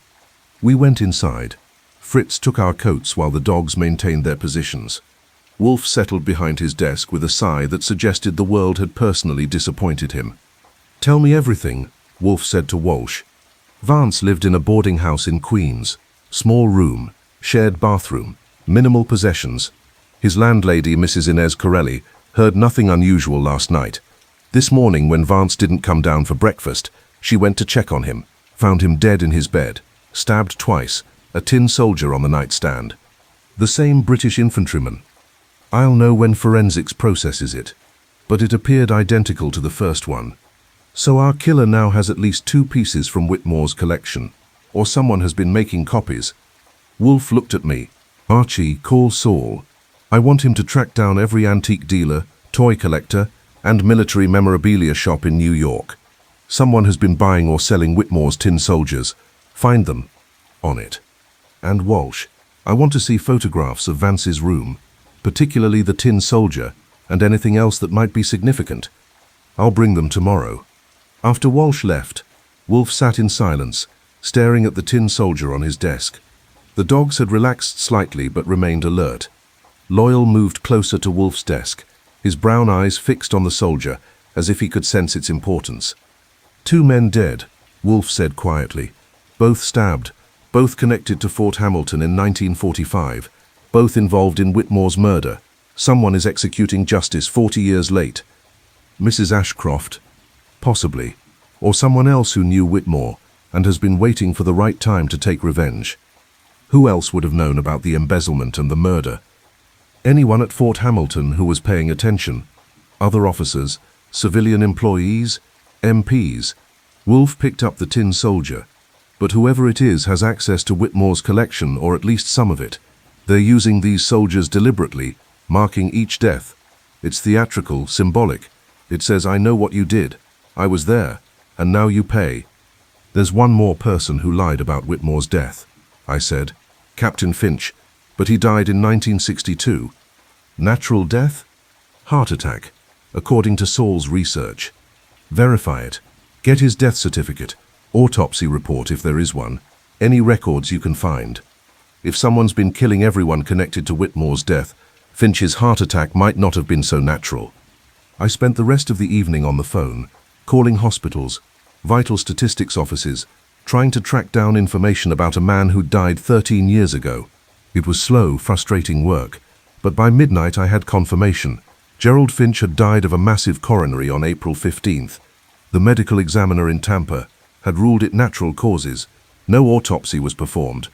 We went inside. Fritz took our coats while the dogs maintained their positions. Wolfe settled behind his desk with a sigh that suggested the world had personally disappointed him. "Tell me everything," Wolfe said to Walsh. Vance lived in a boarding house in Queens. Small room, shared bathroom, minimal possessions. His landlady, Mrs. Inez Corelli, heard nothing unusual last night. This morning, when Vance didn't come down for breakfast, she went to check on him, found him dead in his bed, stabbed twice, a tin soldier on the nightstand. The same British infantryman. I'll know when forensics processes it, but it appeared identical to the first one. So our killer now has at least 2 pieces from Whitmore's collection, or someone has been making copies. Wolfe looked at me. "Archie, call Saul. I want him to track down every antique dealer, toy collector, and military memorabilia shop in New York. Someone has been buying or selling Whitmore's tin soldiers. Find them. On it. And Walsh, I want to see photographs of Vance's room, particularly the tin soldier, and anything else that might be significant. I'll bring them tomorrow." After Walsh left, Wolfe sat in silence, staring at the tin soldier on his desk. The dogs had relaxed slightly but remained alert. Loyal moved closer to Wolfe's desk, his brown eyes fixed on the soldier, as if he could sense its importance. "2 men dead," Wolfe said quietly. "Both stabbed, both connected to Fort Hamilton in 1945, both involved in Whitmore's murder. Someone is executing justice 40 years late. Mrs. Ashcroft? Possibly. Or someone else who knew Whitmore and has been waiting for the right time to take revenge. Who else would have known about the embezzlement and the murder? Anyone at Fort Hamilton who was paying attention. Other officers, civilian employees, MPs. Wolfe picked up the tin soldier. But whoever it is has access to Whitmore's collection, or at least some of it. They're using these soldiers deliberately, marking each death. It's theatrical, symbolic. It says, I know what you did. I was there, and now you pay. There's one more person who lied about Whitmore's death, I said. Captain Finch, but he died in 1962. Natural death? Heart attack, according to Saul's research. Verify it. Get his death certificate, autopsy report if there is one, any records you can find. If someone's been killing everyone connected to Whitmore's death, Finch's heart attack might not have been so natural. I spent the rest of the evening on the phone, calling hospitals, vital statistics offices, trying to track down information about a man who died 13 years ago. It was slow, frustrating work, but by midnight I had confirmation. Gerald Finch had died of a massive coronary on April 15th. The medical examiner in Tampa had ruled it natural causes. No autopsy was performed.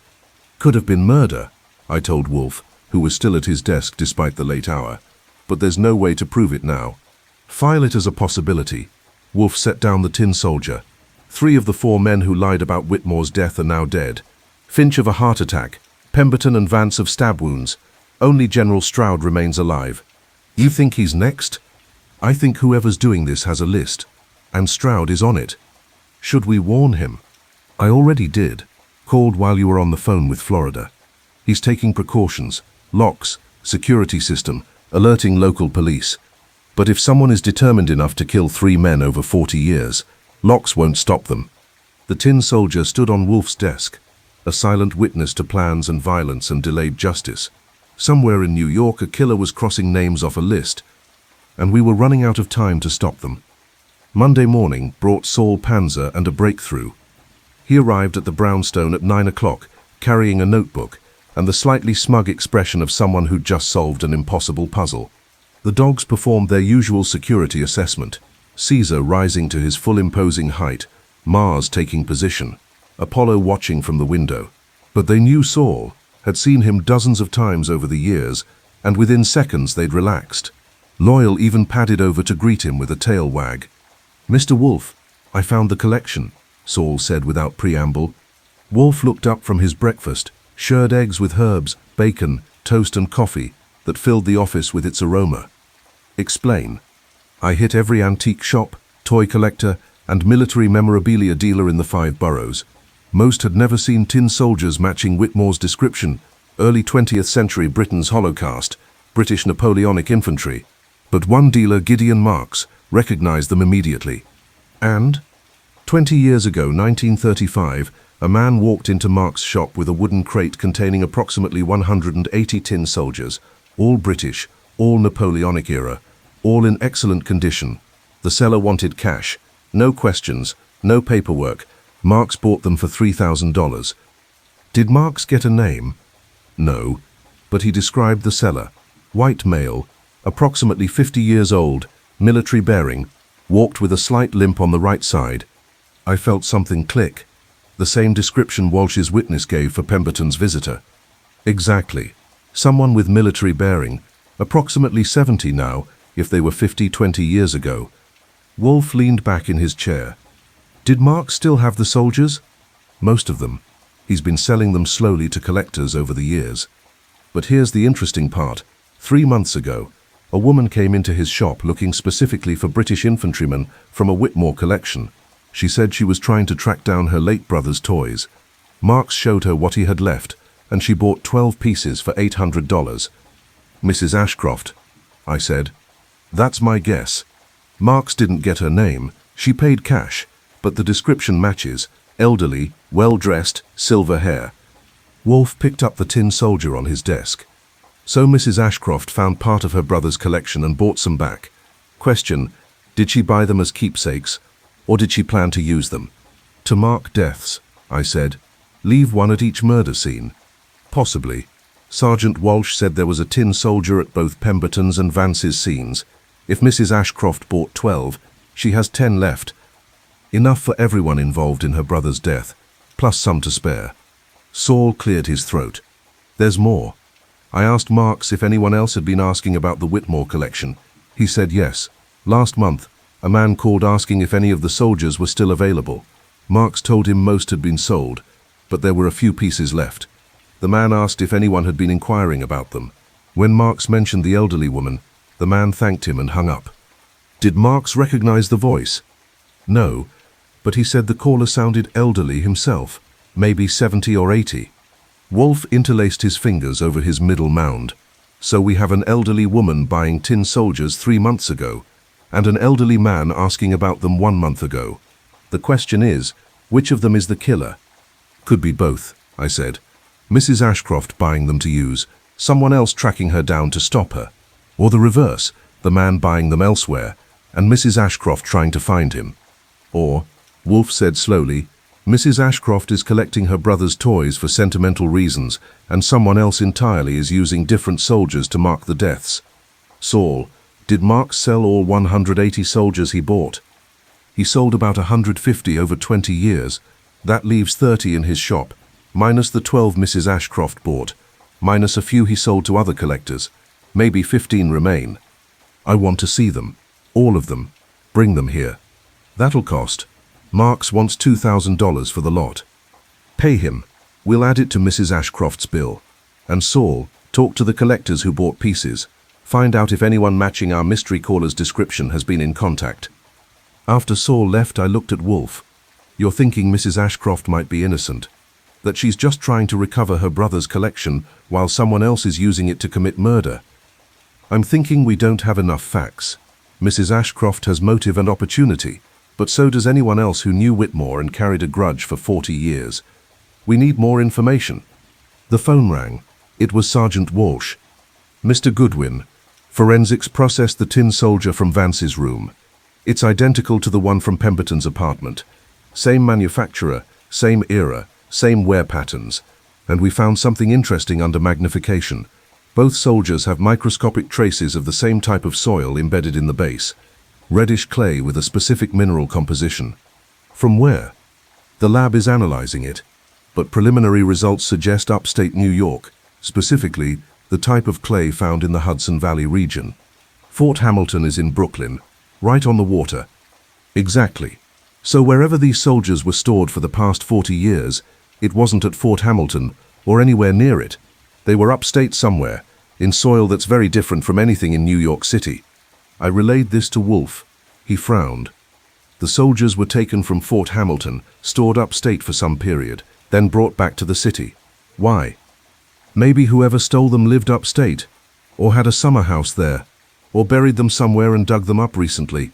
Could have been murder, I told Wolfe, who was still at his desk despite the late hour. But there's no way to prove it now. File it as a possibility. Wolfe set down the tin soldier. 3 of the 4 men who lied about Whitmore's death are now dead. Finch of a heart attack, Pemberton and Vance of stab wounds. Only General Stroud remains alive. You think he's next? I think whoever's doing this has a list, and Stroud is on it. Should we warn him? I already did. Called while you were on the phone with Florida. He's taking precautions, locks, security system, alerting local police. But if someone is determined enough to kill 3 men over 40 years, locks won't stop them. The tin soldier stood on Wolfe's desk, a silent witness to plans and violence and delayed justice. Somewhere in New York, a killer was crossing names off a list, and we were running out of time to stop them. Monday morning brought Saul Panzer and a breakthrough. He arrived at the brownstone at 9 o'clock, carrying a notebook and the slightly smug expression of someone who'd just solved an impossible puzzle. The dogs performed their usual security assessment, Caesar rising to his full imposing height, Mars taking position, Apollo watching from the window. But they knew Saul, had seen him dozens of times over the years, and within seconds they'd relaxed. Loyal even padded over to greet him with a tail wag. "Mr. Wolfe, I found the collection," Saul said without preamble. Wolfe looked up from his breakfast, shirred eggs with herbs, bacon, toast and coffee that filled the office with its aroma. "Explain." "I hit every antique shop, toy collector, and military memorabilia dealer in the 5 boroughs. Most had never seen tin soldiers matching Whitmore's description, early 20th century Britain's Holocaust, British Napoleonic infantry. But one dealer, Gideon Marks, recognized them immediately. And 20 years ago, 1935, a man walked into Marks' shop with a wooden crate containing approximately 180 tin soldiers, all British, all Napoleonic era, all in excellent condition. The seller wanted cash. No questions, no paperwork. Marks bought them for $3,000. Did Marks get a name? No, but he described the seller. White male, approximately 50 years old, military bearing, walked with a slight limp on the right side. I felt something click. The same description Walsh's witness gave for Pemberton's visitor. Exactly. Someone with military bearing, approximately 70 now, if they were 20 years ago. Wolfe leaned back in his chair. Did Mark still have the soldiers? Most of them. He's been selling them slowly to collectors over the years. But here's the interesting part. 3 months ago, a woman came into his shop looking specifically for British infantrymen from a Whitmore collection. She said she was trying to track down her late brother's toys. Marks showed her what he had left, and she bought 12 pieces for $800. "Mrs. Ashcroft," I said. "That's my guess. Marks didn't get her name. She paid cash, but the description matches. Elderly, well-dressed, silver hair." Wolfe picked up the tin soldier on his desk. "So Mrs. Ashcroft found part of her brother's collection and bought some back. Question, did she buy them as keepsakes, or did she plan to use them?" "To mark deaths," I said. "Leave one at each murder scene." "Possibly. Sergeant Walsh said there was a tin soldier at both Pemberton's and Vance's scenes. If Mrs. Ashcroft bought 12, she has 10 left. Enough for everyone involved in her brother's death, plus some to spare." Saul cleared his throat. "There's more. I asked Marks if anyone else had been asking about the Whitmore collection. He said yes. Last month, a man called asking if any of the soldiers were still available. Marks told him most had been sold, but there were a few pieces left. The man asked if anyone had been inquiring about them. When Marks mentioned the elderly woman, the man thanked him and hung up." "Did Marks recognize the voice?" "No, but he said the caller sounded elderly himself, maybe 70 or 80. Wolfe interlaced his fingers over his middle mound. "So we have an elderly woman buying tin soldiers 3 months ago, and an elderly man asking about them 1 month ago. The question is, which of them is the killer?" "Could be both," I said. "Mrs. Ashcroft buying them to use, someone else tracking her down to stop her. Or the reverse, the man buying them elsewhere, and Mrs. Ashcroft trying to find him. Or," Wolfe said slowly, "Mrs. Ashcroft is collecting her brother's toys for sentimental reasons, and someone else entirely is using different soldiers to mark the deaths." "Saul, did Marks sell all 180 soldiers he bought?" He sold about 150 over 20 years. That leaves 30 in his shop, minus the 12 Mrs. Ashcroft bought, minus a few he sold to other collectors. Maybe 15 remain. I want to see them. All of them. Bring them here. That'll cost. Marks wants $2,000 for the lot. Pay him. We'll add it to Mrs. Ashcroft's bill. And Saul, talk to the collectors who bought pieces. Find out if anyone matching our mystery caller's description has been in contact. After Saul left, I looked at Wolfe. You're thinking Mrs. Ashcroft might be innocent, that she's just trying to recover her brother's collection while someone else is using it to commit murder. I'm thinking we don't have enough facts. Mrs. Ashcroft has motive and opportunity, but so does anyone else who knew Whitmore and carried a grudge for 40 years. We need more information. The phone rang. It was Sergeant Walsh. Mr. Goodwin, forensics processed the tin soldier from Vance's room. It's identical to the one from Pemberton's apartment. Same manufacturer, same era, same wear patterns. And we found something interesting under magnification. Both soldiers have microscopic traces of the same type of soil embedded in the base. Reddish clay with a specific mineral composition. From where? The lab is analyzing it, but preliminary results suggest upstate New York, specifically the type of clay found in the Hudson Valley region. Fort Hamilton is in Brooklyn, right on the water. Exactly. So wherever these soldiers were stored for the past 40 years, it wasn't at Fort Hamilton or anywhere near it. They were upstate somewhere, in soil that's very different from anything in New York City. I relayed this to Wolfe. He frowned. The soldiers were taken from Fort Hamilton, stored upstate for some period, then brought back to the city. Why? Maybe whoever stole them lived upstate, or had a summer house there, or buried them somewhere and dug them up recently.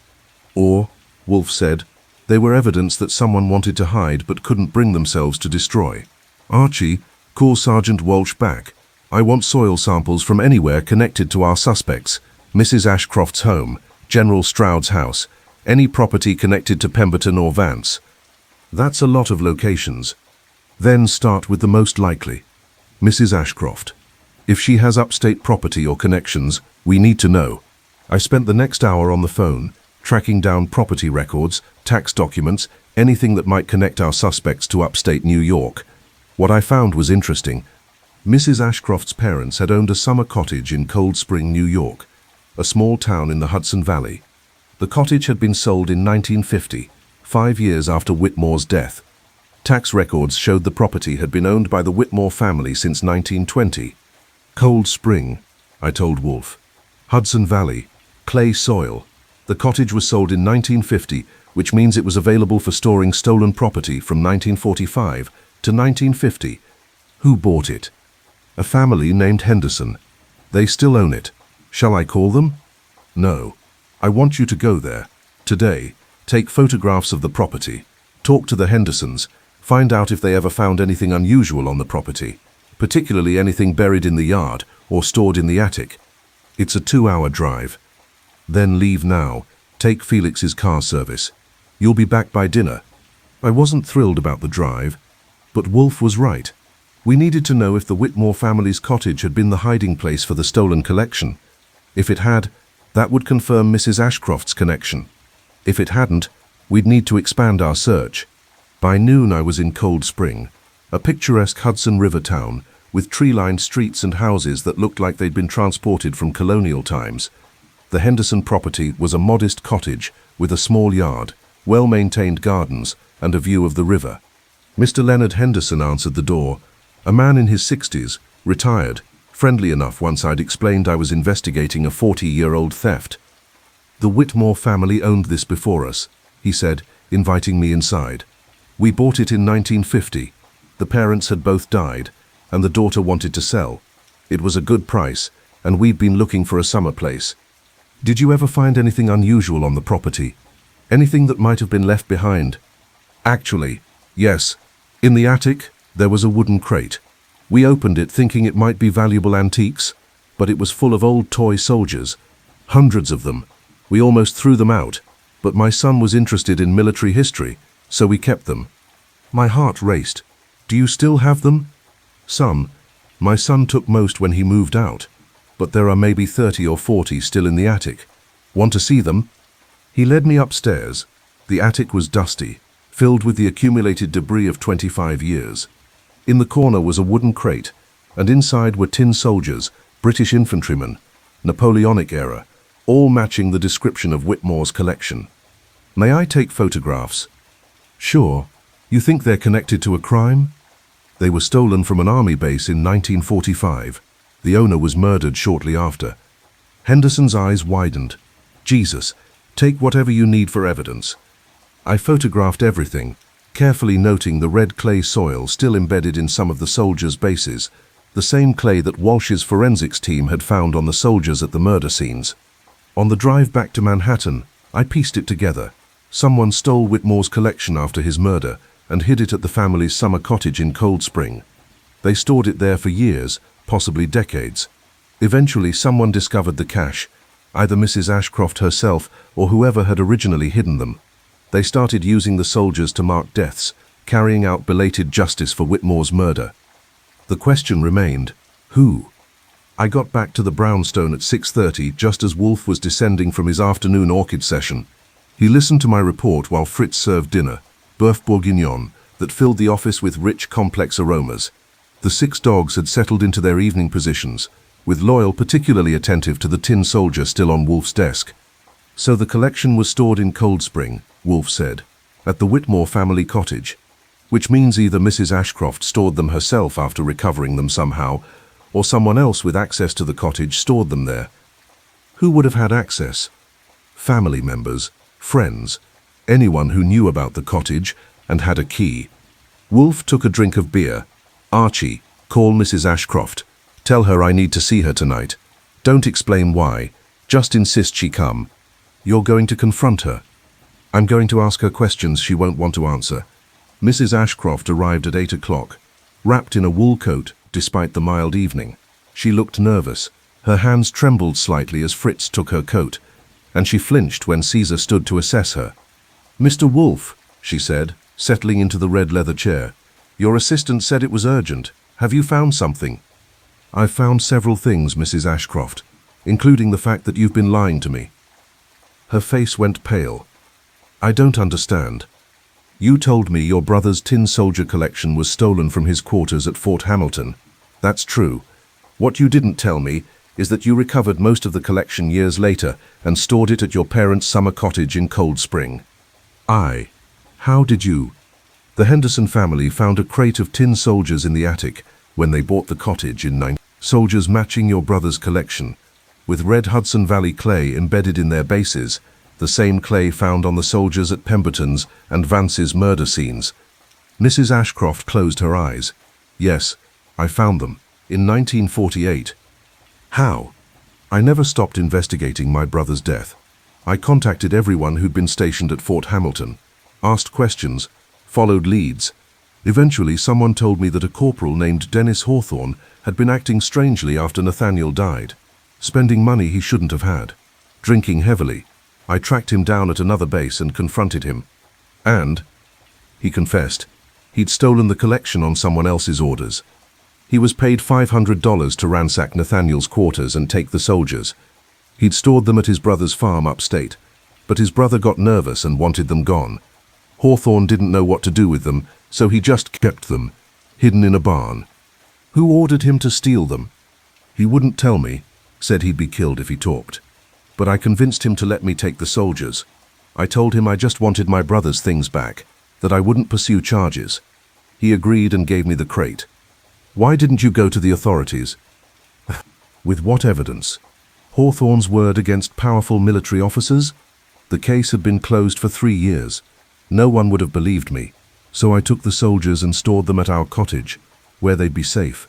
Or, Wolfe said, they were evidence that someone wanted to hide but couldn't bring themselves to destroy. Archie, call Sergeant Walsh back. I want soil samples from anywhere connected to our suspects. Mrs. Ashcroft's home, General Stroud's house, any property connected to Pemberton or Vance. That's a lot of locations. Then start with the most likely. Mrs. Ashcroft. If she has upstate property or connections, we need to know. I spent the next hour on the phone, tracking down property records, tax documents, anything that might connect our suspects to upstate New York. What I found was interesting. Mrs. Ashcroft's parents had owned a summer cottage in Cold Spring, New York, a small town in the Hudson Valley. The cottage had been sold in 1950, 5 years after Whitmore's death. Tax records showed the property had been owned by the Whitmore family since 1920. Cold Spring, I told Wolfe. Hudson Valley, clay soil. The cottage was sold in 1950, which means it was available for storing stolen property from 1945 to 1950. Who bought it? A family named Henderson. They still own it. Shall I call them? No. I want you to go there. Today. Take photographs of the property. Talk to the Hendersons. Find out if they ever found anything unusual on the property, particularly anything buried in the yard or stored in the attic. It's a 2-hour drive. Then leave now. Take Felix's car service. You'll be back by dinner. I wasn't thrilled about the drive, but Wolfe was right. We needed to know if the Whitmore family's cottage had been the hiding place for the stolen collection. If it had, that would confirm Mrs. Ashcroft's connection. If it hadn't, we'd need to expand our search. By noon I was in Cold Spring, a picturesque Hudson River town with tree-lined streets and houses that looked like they'd been transported from colonial times. The Henderson property was a modest cottage with a small yard, well-maintained gardens, and a view of the river. Mr. Leonard Henderson answered the door, a man in his 60s, retired, friendly enough once I'd explained I was investigating a 40-year-old theft. The Whitmore family owned this before us, he said, inviting me inside. We bought it in 1950. The parents had both died, and the daughter wanted to sell. It was a good price, and we'd been looking for a summer place. Did you ever find anything unusual on the property? Anything that might have been left behind? Actually, yes. In the attic, there was a wooden crate. We opened it thinking it might be valuable antiques, but it was full of old toy soldiers. Hundreds of them. We almost threw them out, but my son was interested in military history, so we kept them. My heart raced. Do you still have them? Some. My son took most when he moved out, but there are maybe 30 or 40 still in the attic. Want to see them? He led me upstairs. The attic was dusty, filled with the accumulated debris of 25 years. In the corner was a wooden crate, and inside were tin soldiers, British infantrymen, Napoleonic era, all matching the description of Whitmore's collection. May I take photographs? Sure. You think they're connected to a crime? They were stolen from an army base in 1945. The owner was murdered shortly after. Henderson's eyes widened. Jesus, take whatever you need for evidence. I photographed everything, carefully noting the red clay soil still embedded in some of the soldiers' bases, the same clay that Walsh's forensics team had found on the soldiers at the murder scenes. On the drive back to Manhattan, I pieced it together. Someone stole Whitmore's collection after his murder and hid it at the family's summer cottage in Cold Spring. They stored it there for years, possibly decades. Eventually, someone discovered the cache, either Mrs. Ashcroft herself or whoever had originally hidden them. They started using the soldiers to mark deaths, carrying out belated justice for Whitmore's murder. The question remained, who? I got back to the brownstone at 6:30 just as Wolfe was descending from his afternoon orchid session. He listened to my report while Fritz served dinner, boeuf bourguignon, that filled the office with rich, complex aromas. The 6 dogs had settled into their evening positions, with Loyal particularly attentive to the tin soldier still on Wolfe's desk. So the collection was stored in Cold Spring, Wolfe said, at the Whitmore family cottage, which means either Mrs. Ashcroft stored them herself after recovering them somehow, or someone else with access to the cottage stored them there. Who would have had access? Family members, friends, anyone who knew about the cottage and had a key. Wolfe took a drink of beer. Archie, call Mrs. Ashcroft. Tell her I need to see her tonight. Don't explain why. Just insist she come. You're going to confront her. I'm going to ask her questions she won't want to answer. Mrs. Ashcroft arrived at 8 o'clock, wrapped in a wool coat despite the mild evening. She looked nervous. Her hands trembled slightly as Fritz took her coat, and she flinched when Caesar stood to assess her. Mr. Wolfe, she said, settling into the red leather chair. Your assistant said it was urgent. Have you found something? I've found several things, Mrs. Ashcroft, including the fact that you've been lying to me. Her face went pale. I don't understand. You told me your brother's tin soldier collection was stolen from his quarters at Fort Hamilton. That's true. What you didn't tell me is that you recovered most of the collection years later and stored it at your parents' summer cottage in Cold Spring. How did you? The Henderson family found a crate of tin soldiers in the attic when they bought the cottage in 19... Soldiers matching your brother's collection, with red Hudson Valley clay embedded in their bases, the same clay found on the soldiers at Pemberton's and Vance's murder scenes. Mrs. Ashcroft closed her eyes. Yes, I found them, in 1948. How? I never stopped investigating my brother's death. I contacted everyone who'd been stationed at Fort Hamilton, asked questions, followed leads. Eventually, someone told me that a corporal named Dennis Hawthorne had been acting strangely after Nathaniel died, spending money he shouldn't have had, drinking heavily. I tracked him down at another base and confronted him. And, he confessed, he'd stolen the collection on someone else's orders. He was paid $500 to ransack Nathaniel's quarters and take the soldiers. He'd stored them at his brother's farm upstate, but his brother got nervous and wanted them gone. Hawthorne didn't know what to do with them, so he just kept them, hidden in a barn. Who ordered him to steal them? He wouldn't tell me, said he'd be killed if he talked. But I convinced him to let me take the soldiers. I told him I just wanted my brother's things back, that I wouldn't pursue charges. He agreed and gave me the crate. Why didn't you go to the authorities? With what evidence? Hawthorne's word against powerful military officers? The case had been closed for 3 years. No one would have believed me, so I took the soldiers and stored them at our cottage, where they'd be safe.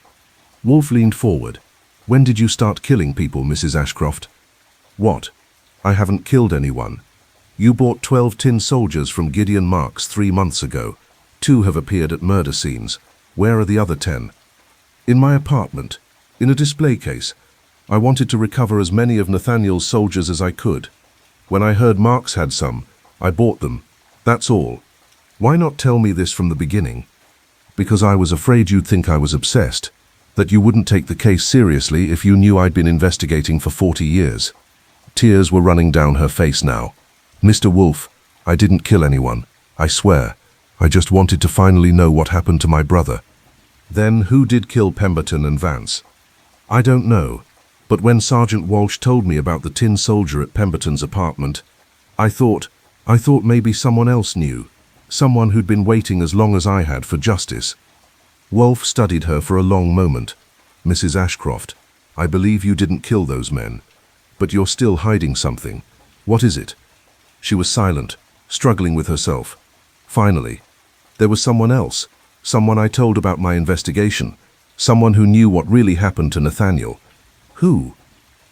Wolfe leaned forward. When did you start killing people, Mrs. Ashcroft? What? I haven't killed anyone. You bought 12 tin soldiers from Gideon Marks 3 months ago. 2 have appeared at murder scenes. Where are the other 10? In my apartment, in a display case. I wanted to recover as many of Nathaniel's soldiers as I could. When I heard Marks had some, I bought them. That's all. Why not tell me this from the beginning? Because I was afraid you'd think I was obsessed, that you wouldn't take the case seriously if you knew I'd been investigating for 40 years. Tears were running down her face now. Mr. Wolfe, I didn't kill anyone, I swear. I just wanted to finally know what happened to my brother. Then who did kill Pemberton and Vance? I don't know, but when Sergeant Walsh told me about the tin soldier at Pemberton's apartment, I thought maybe someone else knew, someone who'd been waiting as long as I had for justice. Wolfe studied her for a long moment. Mrs. Ashcroft, I believe you didn't kill those men, but you're still hiding something. What is it? She was silent, struggling with herself. Finally, there was someone else, someone I told about my investigation, someone who knew what really happened to Nathaniel. Who?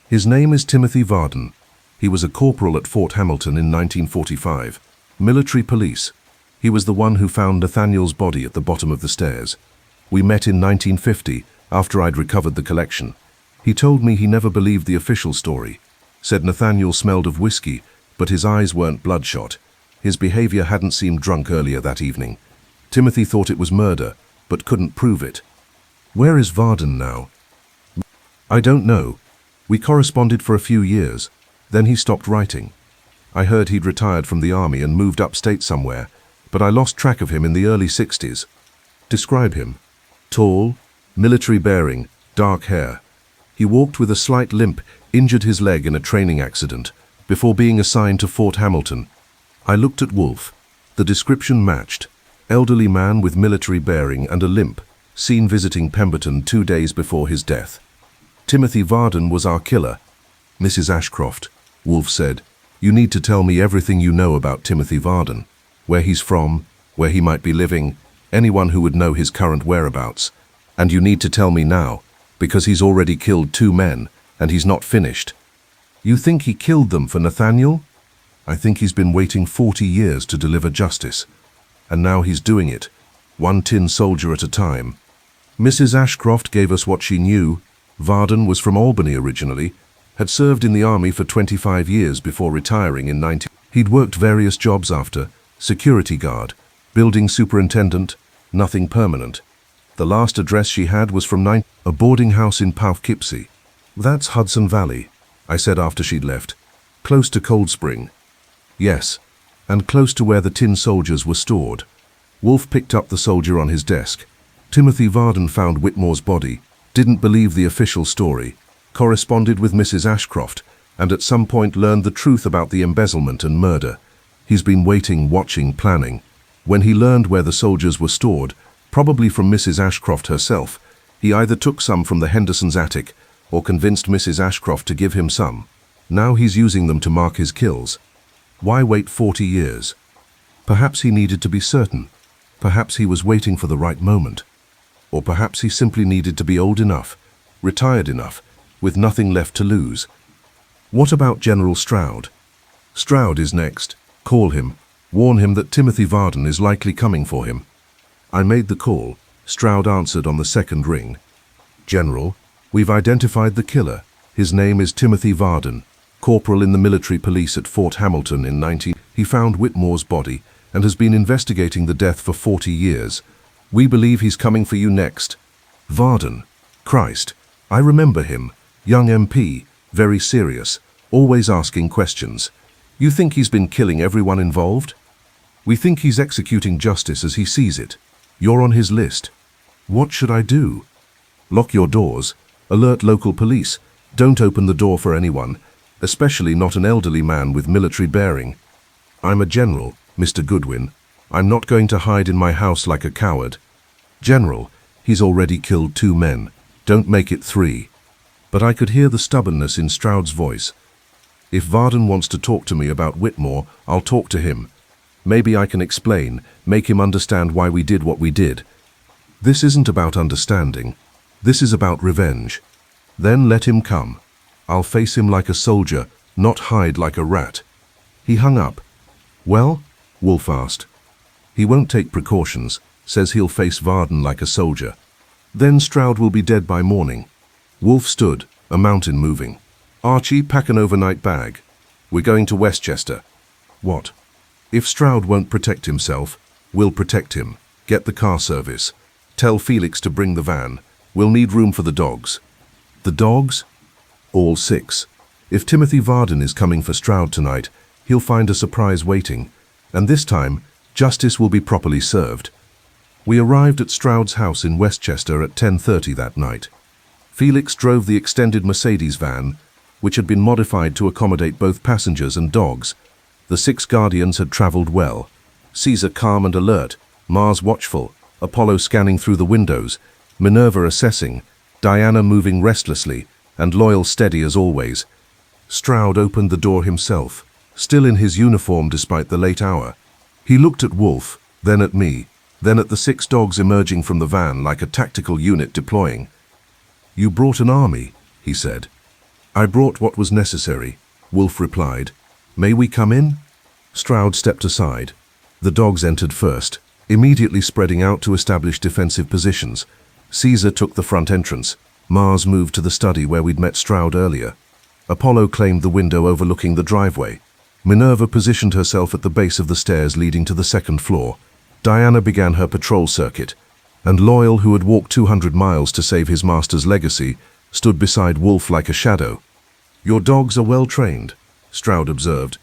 His name is Timothy Varden. He was a corporal at Fort Hamilton in 1945. Military police. He was the one who found Nathaniel's body at the bottom of the stairs. We met in 1950, after I'd recovered the collection. He told me he never believed the official story. Said Nathaniel smelled of whiskey, but his eyes weren't bloodshot. His behavior hadn't seemed drunk earlier that evening. Timothy thought it was murder, but couldn't prove it. Where is Varden now? I don't know. We corresponded for a few years. Then he stopped writing. I heard he'd retired from the army and moved upstate somewhere, but I lost track of him in the early 60s. Describe him. Tall, military bearing, dark hair. He walked with a slight limp, injured his leg in a training accident, before being assigned to Fort Hamilton. I looked at Wolfe. The description matched. Elderly man with military bearing and a limp, seen visiting Pemberton 2 days before his death. Timothy Varden was our killer. Mrs. Ashcroft, Wolfe said, you need to tell me everything you know about Timothy Varden. Where he's from, where he might be living, anyone who would know his current whereabouts. And you need to tell me now, because he's already killed 2 men, and he's not finished. You think he killed them for Nathaniel? I think he's been waiting 40 years to deliver justice. And now he's doing it, one tin soldier at a time. Mrs. Ashcroft gave us what she knew. Varden was from Albany originally, had served in the army for 25 years before retiring in 19... He'd worked various jobs after, security guard, building superintendent, nothing permanent. The last address she had was from a boarding house in Poughkeepsie. That's Hudson Valley, I said after she'd left. Close to Cold Spring. Yes, and close to where the tin soldiers were stored. Wolfe picked up the soldier on his desk. Timothy Varden found Whitmore's body, didn't believe the official story, corresponded with Mrs. Ashcroft, and at some point learned the truth about the embezzlement and murder. He's been waiting, watching, planning. When he learned where the soldiers were stored, probably from Mrs. Ashcroft herself, he either took some from the Henderson's attic or convinced Mrs. Ashcroft to give him some. Now he's using them to mark his kills. Why wait 40 years? Perhaps he needed to be certain. Perhaps he was waiting for the right moment. Or perhaps he simply needed to be old enough, retired enough, with nothing left to lose. What about General Stroud? Stroud is next. Call him. Warn him that Timothy Varden is likely coming for him. I made the call. Stroud answered on the second ring. General, we've identified the killer. His name is Timothy Varden, corporal in the military police at Fort Hamilton in 19... He found Whitmore's body and has been investigating the death for 40 years. We believe he's coming for you next. Varden. Christ. I remember him. Young MP. Very serious. Always asking questions. You think he's been killing everyone involved? We think he's executing justice as he sees it. You're on his list. What should I do? Lock your doors. Alert local police. Don't open the door for anyone, especially not an elderly man with military bearing. I'm a general, Mr. Goodwin. I'm not going to hide in my house like a coward. General, he's already killed 2 men. Don't make it 3. But I could hear the stubbornness in Stroud's voice. If Varden wants to talk to me about Whitmore, I'll talk to him. Maybe I can explain, make him understand why we did what we did. This isn't about understanding. This is about revenge. Then let him come. I'll face him like a soldier, not hide like a rat. He hung up. Well? Wolfe asked. He won't take precautions, says he'll face Varden like a soldier. Then Stroud will be dead by morning. Wolfe stood, a mountain moving. Archie, pack an overnight bag. We're going to Westchester. What? If Stroud won't protect himself, we'll protect him. Get the car service. Tell Felix to bring the van. We'll need room for the dogs. The dogs? All 6. If Timothy Varden is coming for Stroud tonight, he'll find a surprise waiting. And this time, justice will be properly served. We arrived at Stroud's house in Westchester at 10:30 that night. Felix drove the extended Mercedes van, which had been modified to accommodate both passengers and dogs. The 6 guardians had traveled well. Caesar calm and alert, Mars watchful, Apollo scanning through the windows, Minerva assessing, Diana moving restlessly, and Loyal steady as always. Stroud opened the door himself, still in his uniform despite the late hour. He looked at Wolfe, then at me, then at the 6 dogs emerging from the van like a tactical unit deploying. "You brought an army," he said. "I brought what was necessary," Wolfe replied. "May we come in?" Stroud stepped aside. The dogs entered first, immediately spreading out to establish defensive positions. Caesar took the front entrance. Mars moved to the study where we'd met Stroud earlier. Apollo claimed the window overlooking the driveway. Minerva positioned herself at the base of the stairs leading to the 2nd floor. Diana began her patrol circuit, and Loyal, who had walked 200 miles to save his master's legacy, stood beside Wolfe like a shadow. "Your dogs are well trained," Stroud observed.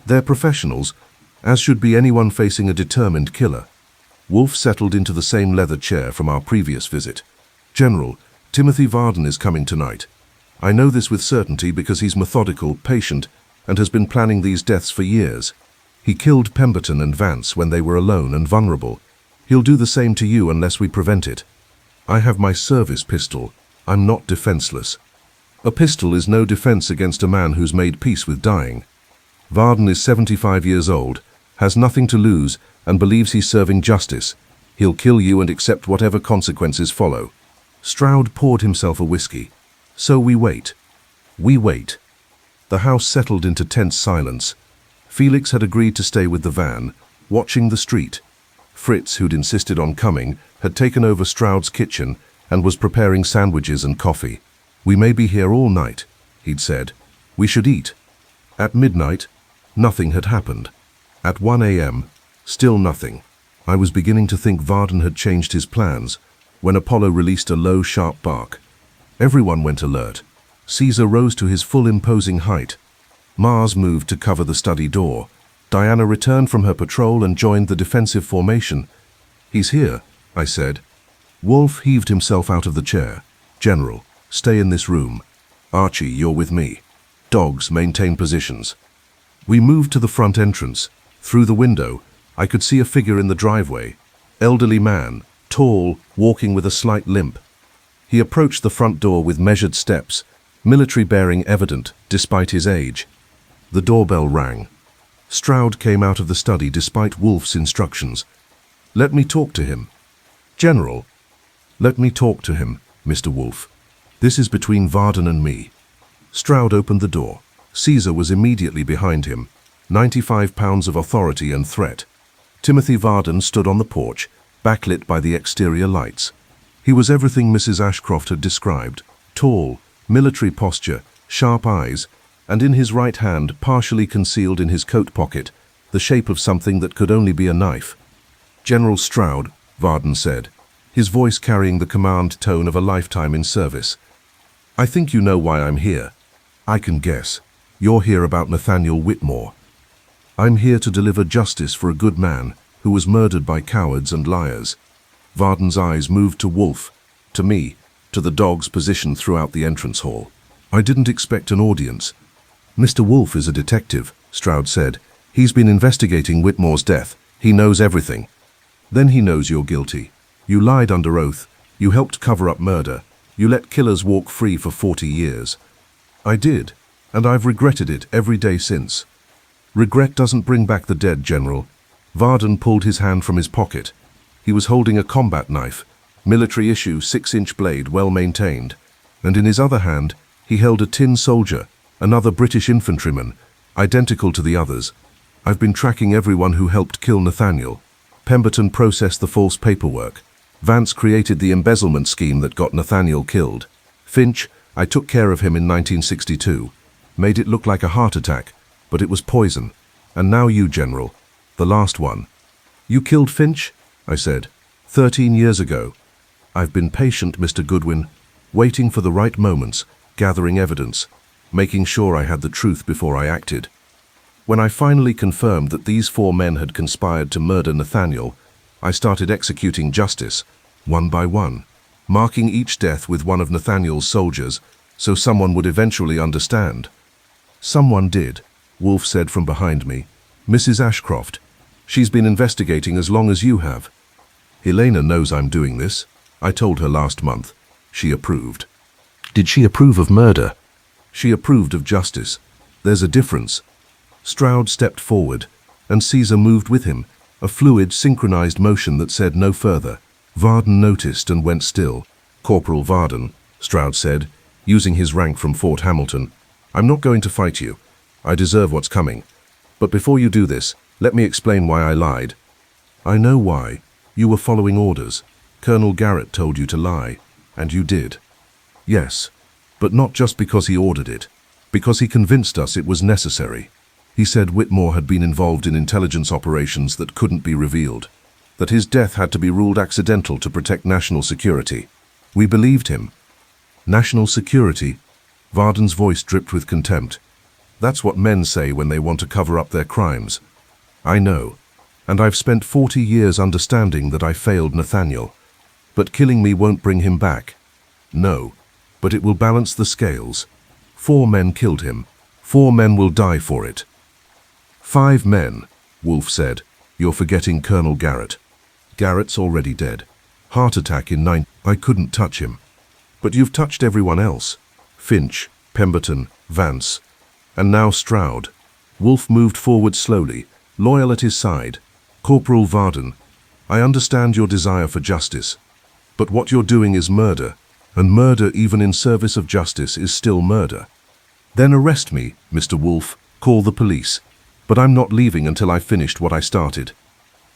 "They're professionals, as should be anyone facing a determined killer." Wolfe settled into the same leather chair from our previous visit. "General, Timothy Varden is coming tonight. I know this with certainty because he's methodical, patient, and has been planning these deaths for years. He killed Pemberton and Vance when they were alone and vulnerable. He'll do the same to you unless we prevent it. I have my service pistol. I'm not defenseless. A pistol is no defense against a man who's made peace with dying. Varden is 75 years old, has nothing to lose, and believes he's serving justice. He'll kill you and accept whatever consequences follow." Stroud poured himself a whiskey. "So we wait. We wait." The house settled into tense silence. Felix had agreed to stay with the van, watching the street. Fritz, who'd insisted on coming, had taken over Stroud's kitchen and was preparing sandwiches and coffee. "We may be here all night," he'd said. "We should eat." At midnight, nothing had happened. At 1 a.m., still nothing. I was beginning to think Varden had changed his plans when Apollo released a low, sharp bark. Everyone went alert. Caesar rose to his full imposing height. Mars moved to cover the study door. Diana returned from her patrol and joined the defensive formation. "He's here," I said. Wolfe heaved himself out of the chair. "General, stay in this room. Archie, you're with me. Dogs, maintain positions." We moved to the front entrance. Through the window, I could see a figure in the driveway. Elderly man, tall, walking with a slight limp. He approached the front door with measured steps, military bearing evident despite his age. The doorbell rang. Stroud came out of the study despite Wolfe's instructions. "Let me talk to him." "General." "Let me talk to him, Mr. Wolfe. This is between Varden and me." Stroud opened the door. Caesar was immediately behind him, 95 pounds of authority and threat. Timothy Varden stood on the porch, backlit by the exterior lights. He was everything Mrs. Ashcroft had described: tall, military posture, sharp eyes, and in his right hand, partially concealed in his coat pocket, the shape of something that could only be a knife. "General Stroud," Varden said, his voice carrying the command tone of a lifetime in service. "I think you know why I'm here. I can guess. You're here about Nathaniel Whitmore. I'm here to deliver justice for a good man who was murdered by cowards and liars." Varden's eyes moved to Wolfe, to me, to the dogs positioned throughout the entrance hall. "I didn't expect an audience." "Mr. Wolfe is a detective," Stroud said. "He's been investigating Whitmore's death. He knows everything." "Then he knows you're guilty. You lied under oath. You helped cover up murder. You let killers walk free for 40 years. "I did, and I've regretted it every day since." "Regret doesn't bring back the dead, General." Varden pulled his hand from his pocket. He was holding a combat knife, military issue 6-inch blade, well maintained, and in his other hand he held a tin soldier, another British infantryman, identical to the others. "I've been tracking everyone who helped kill Nathaniel. Pemberton processed the false paperwork. Vance created the embezzlement scheme that got Nathaniel killed. Finch, I took care of him in 1962. Made it look like a heart attack, but it was poison. And now you, General, the last one." "You killed Finch?" I said. 13 years ago. I've been patient, Mr. Goodwin, waiting for the right moments, gathering evidence, making sure I had the truth before I acted." When I finally confirmed that these 4 men had conspired to murder Nathaniel, I started executing justice, one by one, marking each death with one of Nathaniel's soldiers so someone would eventually understand. Someone did, Wolfe said from behind me. Mrs. Ashcroft. She's been investigating as long as you have. Helena knows I'm doing this. I told her last month. She approved. Did she approve of murder? She approved of justice. There's a difference. Stroud stepped forward, and Caesar moved with him, a fluid, synchronized motion that said no further. Varden noticed and went still. Corporal Varden, Stroud said, using his rank from Fort Hamilton. I'm not going to fight you. I deserve what's coming. But before you do this, let me explain why I lied. I know why. You were following orders. Colonel Garrett told you to lie, and you did. Yes, but not just because he ordered it, because he convinced us it was necessary. He said Whitmore had been involved in intelligence operations that couldn't be revealed, that his death had to be ruled accidental to protect national security. We believed him. National security? Varden's voice dripped with contempt. That's what men say when they want to cover up their crimes. I know, and I've spent 40 years understanding that I failed Nathaniel. But killing me won't bring him back. No, but it will balance the scales. 4 men killed him. 4 men will die for it. 5 men, Wolfe said. You're forgetting Colonel Garrett. Garrett's already dead. Heart attack in 9. I couldn't touch him. But you've touched everyone else. Finch, Pemberton, Vance, and now Stroud. Wolfe moved forward slowly, loyal at his side. Corporal Varden, I understand your desire for justice, but what you're doing is murder, and murder even in service of justice is still murder. Then arrest me, Mr. Wolfe, call the police, but I'm not leaving until I've finished what I started.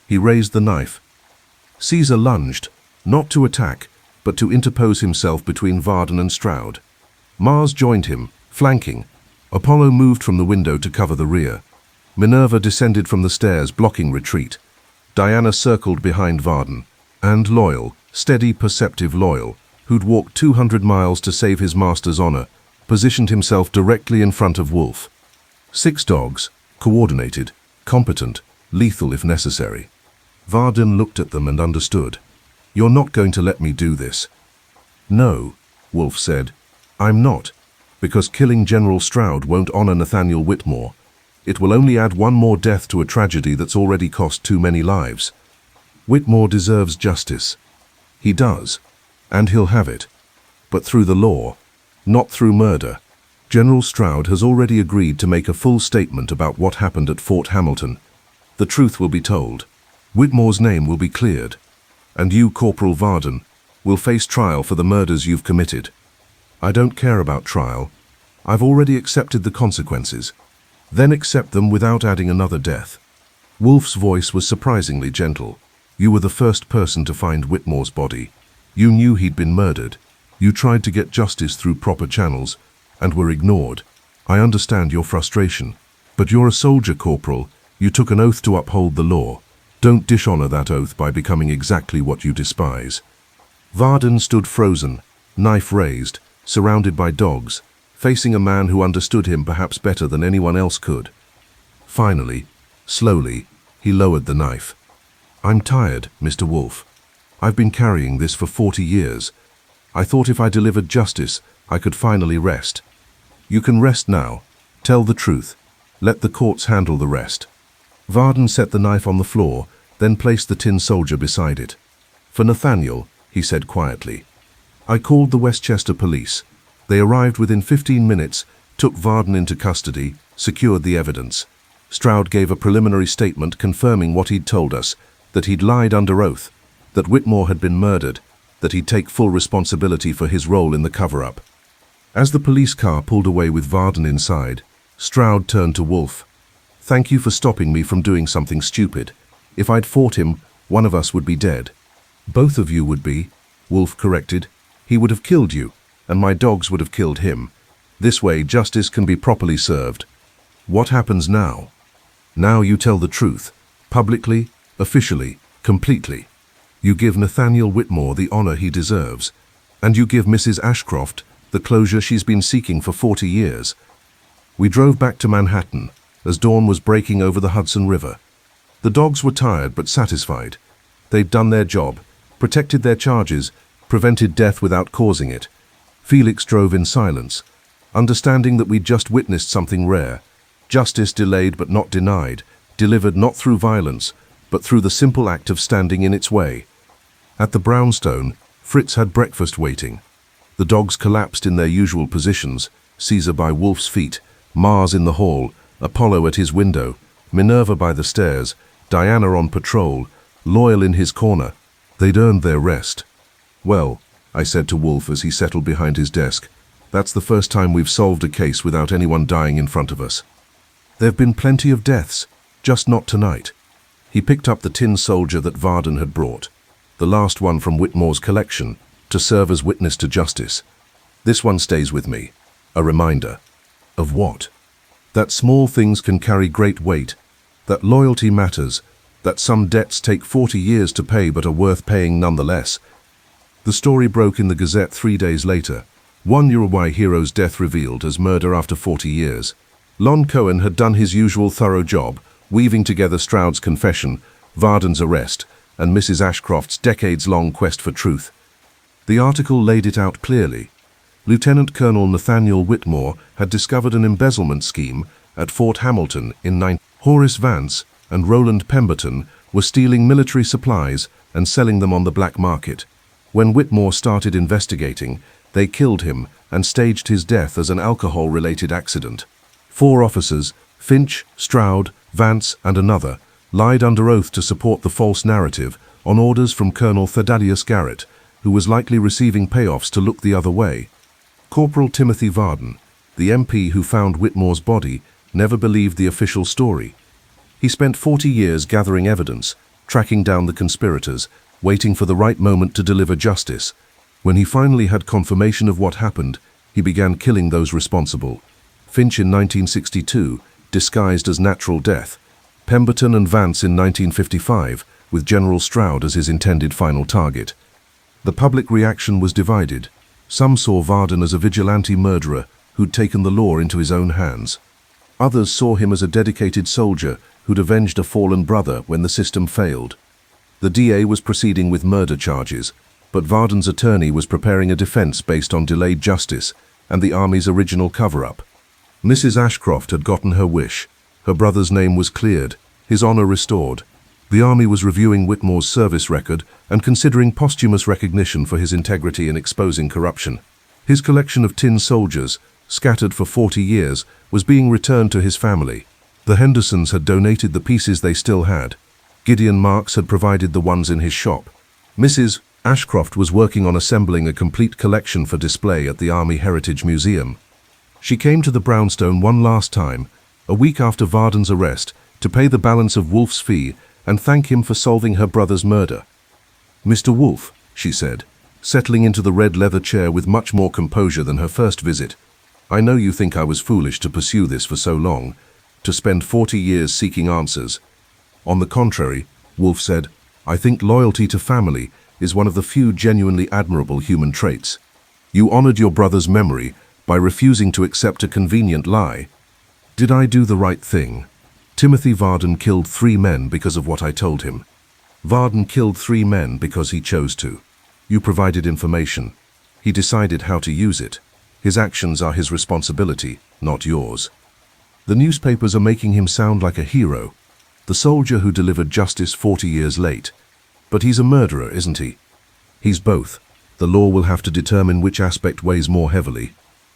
He raised the knife. Caesar lunged, not to attack, but to interpose himself between Varden and Stroud. Mars joined him, flanking. Apollo moved from the window to cover the rear. Minerva descended from the stairs, blocking retreat. Diana circled behind Varden. And Loyal, steady, perceptive Loyal, who'd walked 200 miles to save his master's honor, positioned himself directly in front of Wolfe. 6 dogs, coordinated, competent, lethal if necessary. Varden looked at them and understood. You're not going to let me do this. No, Wolfe said. I'm not, because killing General Stroud won't honor Nathaniel Whitmore. It will only add one more death to a tragedy that's already cost too many lives. Whitmore deserves justice. He does, and he'll have it. But through the law, not through murder. General Stroud has already agreed to make a full statement about what happened at Fort Hamilton. The truth will be told. Whitmore's name will be cleared. And you, Corporal Varden, will face trial for the murders you've committed. I don't care about trial. I've already accepted the consequences. Then accept them without adding another death. Wolfe's voice was surprisingly gentle. You were the first person to find Whitmore's body. You knew he'd been murdered. You tried to get justice through proper channels, and were ignored. I understand your frustration. But you're a soldier, Corporal. You took an oath to uphold the law. Don't dishonor that oath by becoming exactly what you despise. Varden stood frozen, knife raised, surrounded by dogs, facing a man who understood him perhaps better than anyone else could. Finally, slowly, he lowered the knife. I'm tired, Mr. Wolfe. I've been carrying this for 40 years. I thought if I delivered justice, I could finally rest. You can rest now. Tell the truth. Let the courts handle the rest. Varden set the knife on the floor, then placed the tin soldier beside it. For Nathaniel, he said quietly. I called the Westchester police. They arrived within 15 minutes, took Varden into custody, secured the evidence. Stroud gave a preliminary statement confirming what he'd told us, that he'd lied under oath, that Whitmore had been murdered, that he'd take full responsibility for his role in the cover-up. As the police car pulled away with Varden inside, Stroud turned to Wolfe. Thank you for stopping me from doing something stupid. If I'd fought him, one of us would be dead. Both of you would be, Wolfe corrected. He would have killed you, and my dogs would have killed him. This way, justice can be properly served. What happens now? Now you tell the truth, publicly, officially, completely. You give Nathaniel Whitmore the honor he deserves, and you give Mrs. Ashcroft the closure she's been seeking for 40 years. We drove back to Manhattan, as dawn was breaking over the Hudson River. The dogs were tired but satisfied. They'd done their job, protected their charges, prevented death without causing it. Felix drove in silence, understanding that we'd just witnessed something rare. Justice delayed but not denied, delivered not through violence, but through the simple act of standing in its way. At the brownstone, Fritz had breakfast waiting. The dogs collapsed in their usual positions, Caesar by Wolfe's feet, Mars in the hall, Apollo at his window, Minerva by the stairs, Diana on patrol, loyal in his corner. They'd earned their rest. "Well," I said to Wolfe as he settled behind his desk, "that's the first time we've solved a case without anyone dying in front of us. There've been plenty of deaths, just not tonight." He picked up the tin soldier that Varden had brought, the last one from Whitmore's collection, to serve as witness to justice. "This one stays with me. A reminder." Of what? That small things can carry great weight, that loyalty matters, that some debts take 40 years to pay but are worth paying nonetheless. The story broke in the Gazette 3 days later. One Uruguay hero's death revealed as murder after 40 years. Lon Cohen had done his usual thorough job, weaving together Stroud's confession, Varden's arrest, and Mrs. Ashcroft's decades-long quest for truth. The article laid it out clearly. Lieutenant Colonel Nathaniel Whitmore had discovered an embezzlement scheme at Fort Hamilton in 9. Horace Vance and Roland Pemberton were stealing military supplies and selling them on the black market. When Whitmore started investigating, they killed him and staged his death as an alcohol-related accident. 4 officers, Finch, Stroud, Vance, and another, lied under oath to support the false narrative on orders from Colonel Thaddeus Garrett, who was likely receiving payoffs to look the other way. Corporal Timothy Varden, the MP who found Whitmore's body, never believed the official story. He spent 40 years gathering evidence, tracking down the conspirators, waiting for the right moment to deliver justice. When he finally had confirmation of what happened, he began killing those responsible. Finch in 1962, disguised as natural death. Pemberton and Vance in 1955, with General Stroud as his intended final target. The public reaction was divided. Some saw Varden as a vigilante murderer who'd taken the law into his own hands. Others saw him as a dedicated soldier who'd avenged a fallen brother when the system failed. The DA was proceeding with murder charges, but Varden's attorney was preparing a defense based on delayed justice and the Army's original cover-up. Mrs. Ashcroft had gotten her wish. Her brother's name was cleared, his honor restored. The Army was reviewing Whitmore's service record and considering posthumous recognition for his integrity in exposing corruption. His collection of tin soldiers, scattered for 40 years, was being returned to his family. The Hendersons had donated the pieces they still had. Gideon Marks had provided the ones in his shop. Mrs. Ashcroft was working on assembling a complete collection for display at the Army Heritage Museum. She came to the brownstone one last time, a week after Varden's arrest, to pay the balance of Wolfe's fee and thank him for solving her brother's murder. "Mr. Wolfe," she said, settling into the red leather chair with much more composure than her first visit, "I know you think I was foolish to pursue this for so long, to spend 40 years seeking answers. On the contrary," Wolfe said, "I think loyalty to family is one of the few genuinely admirable human traits. You honored your brother's memory by refusing to accept a convenient lie. Did I do the right thing? Timothy Varden killed 3 men because of what I told him. Varden killed 3 men because he chose to. You provided information. He decided how to use it. His actions are his responsibility, not yours. The newspapers are making him sound like a hero, the soldier who delivered justice 40 years late. But he's a murderer, isn't he? He's both. The law will have to determine which aspect weighs more heavily."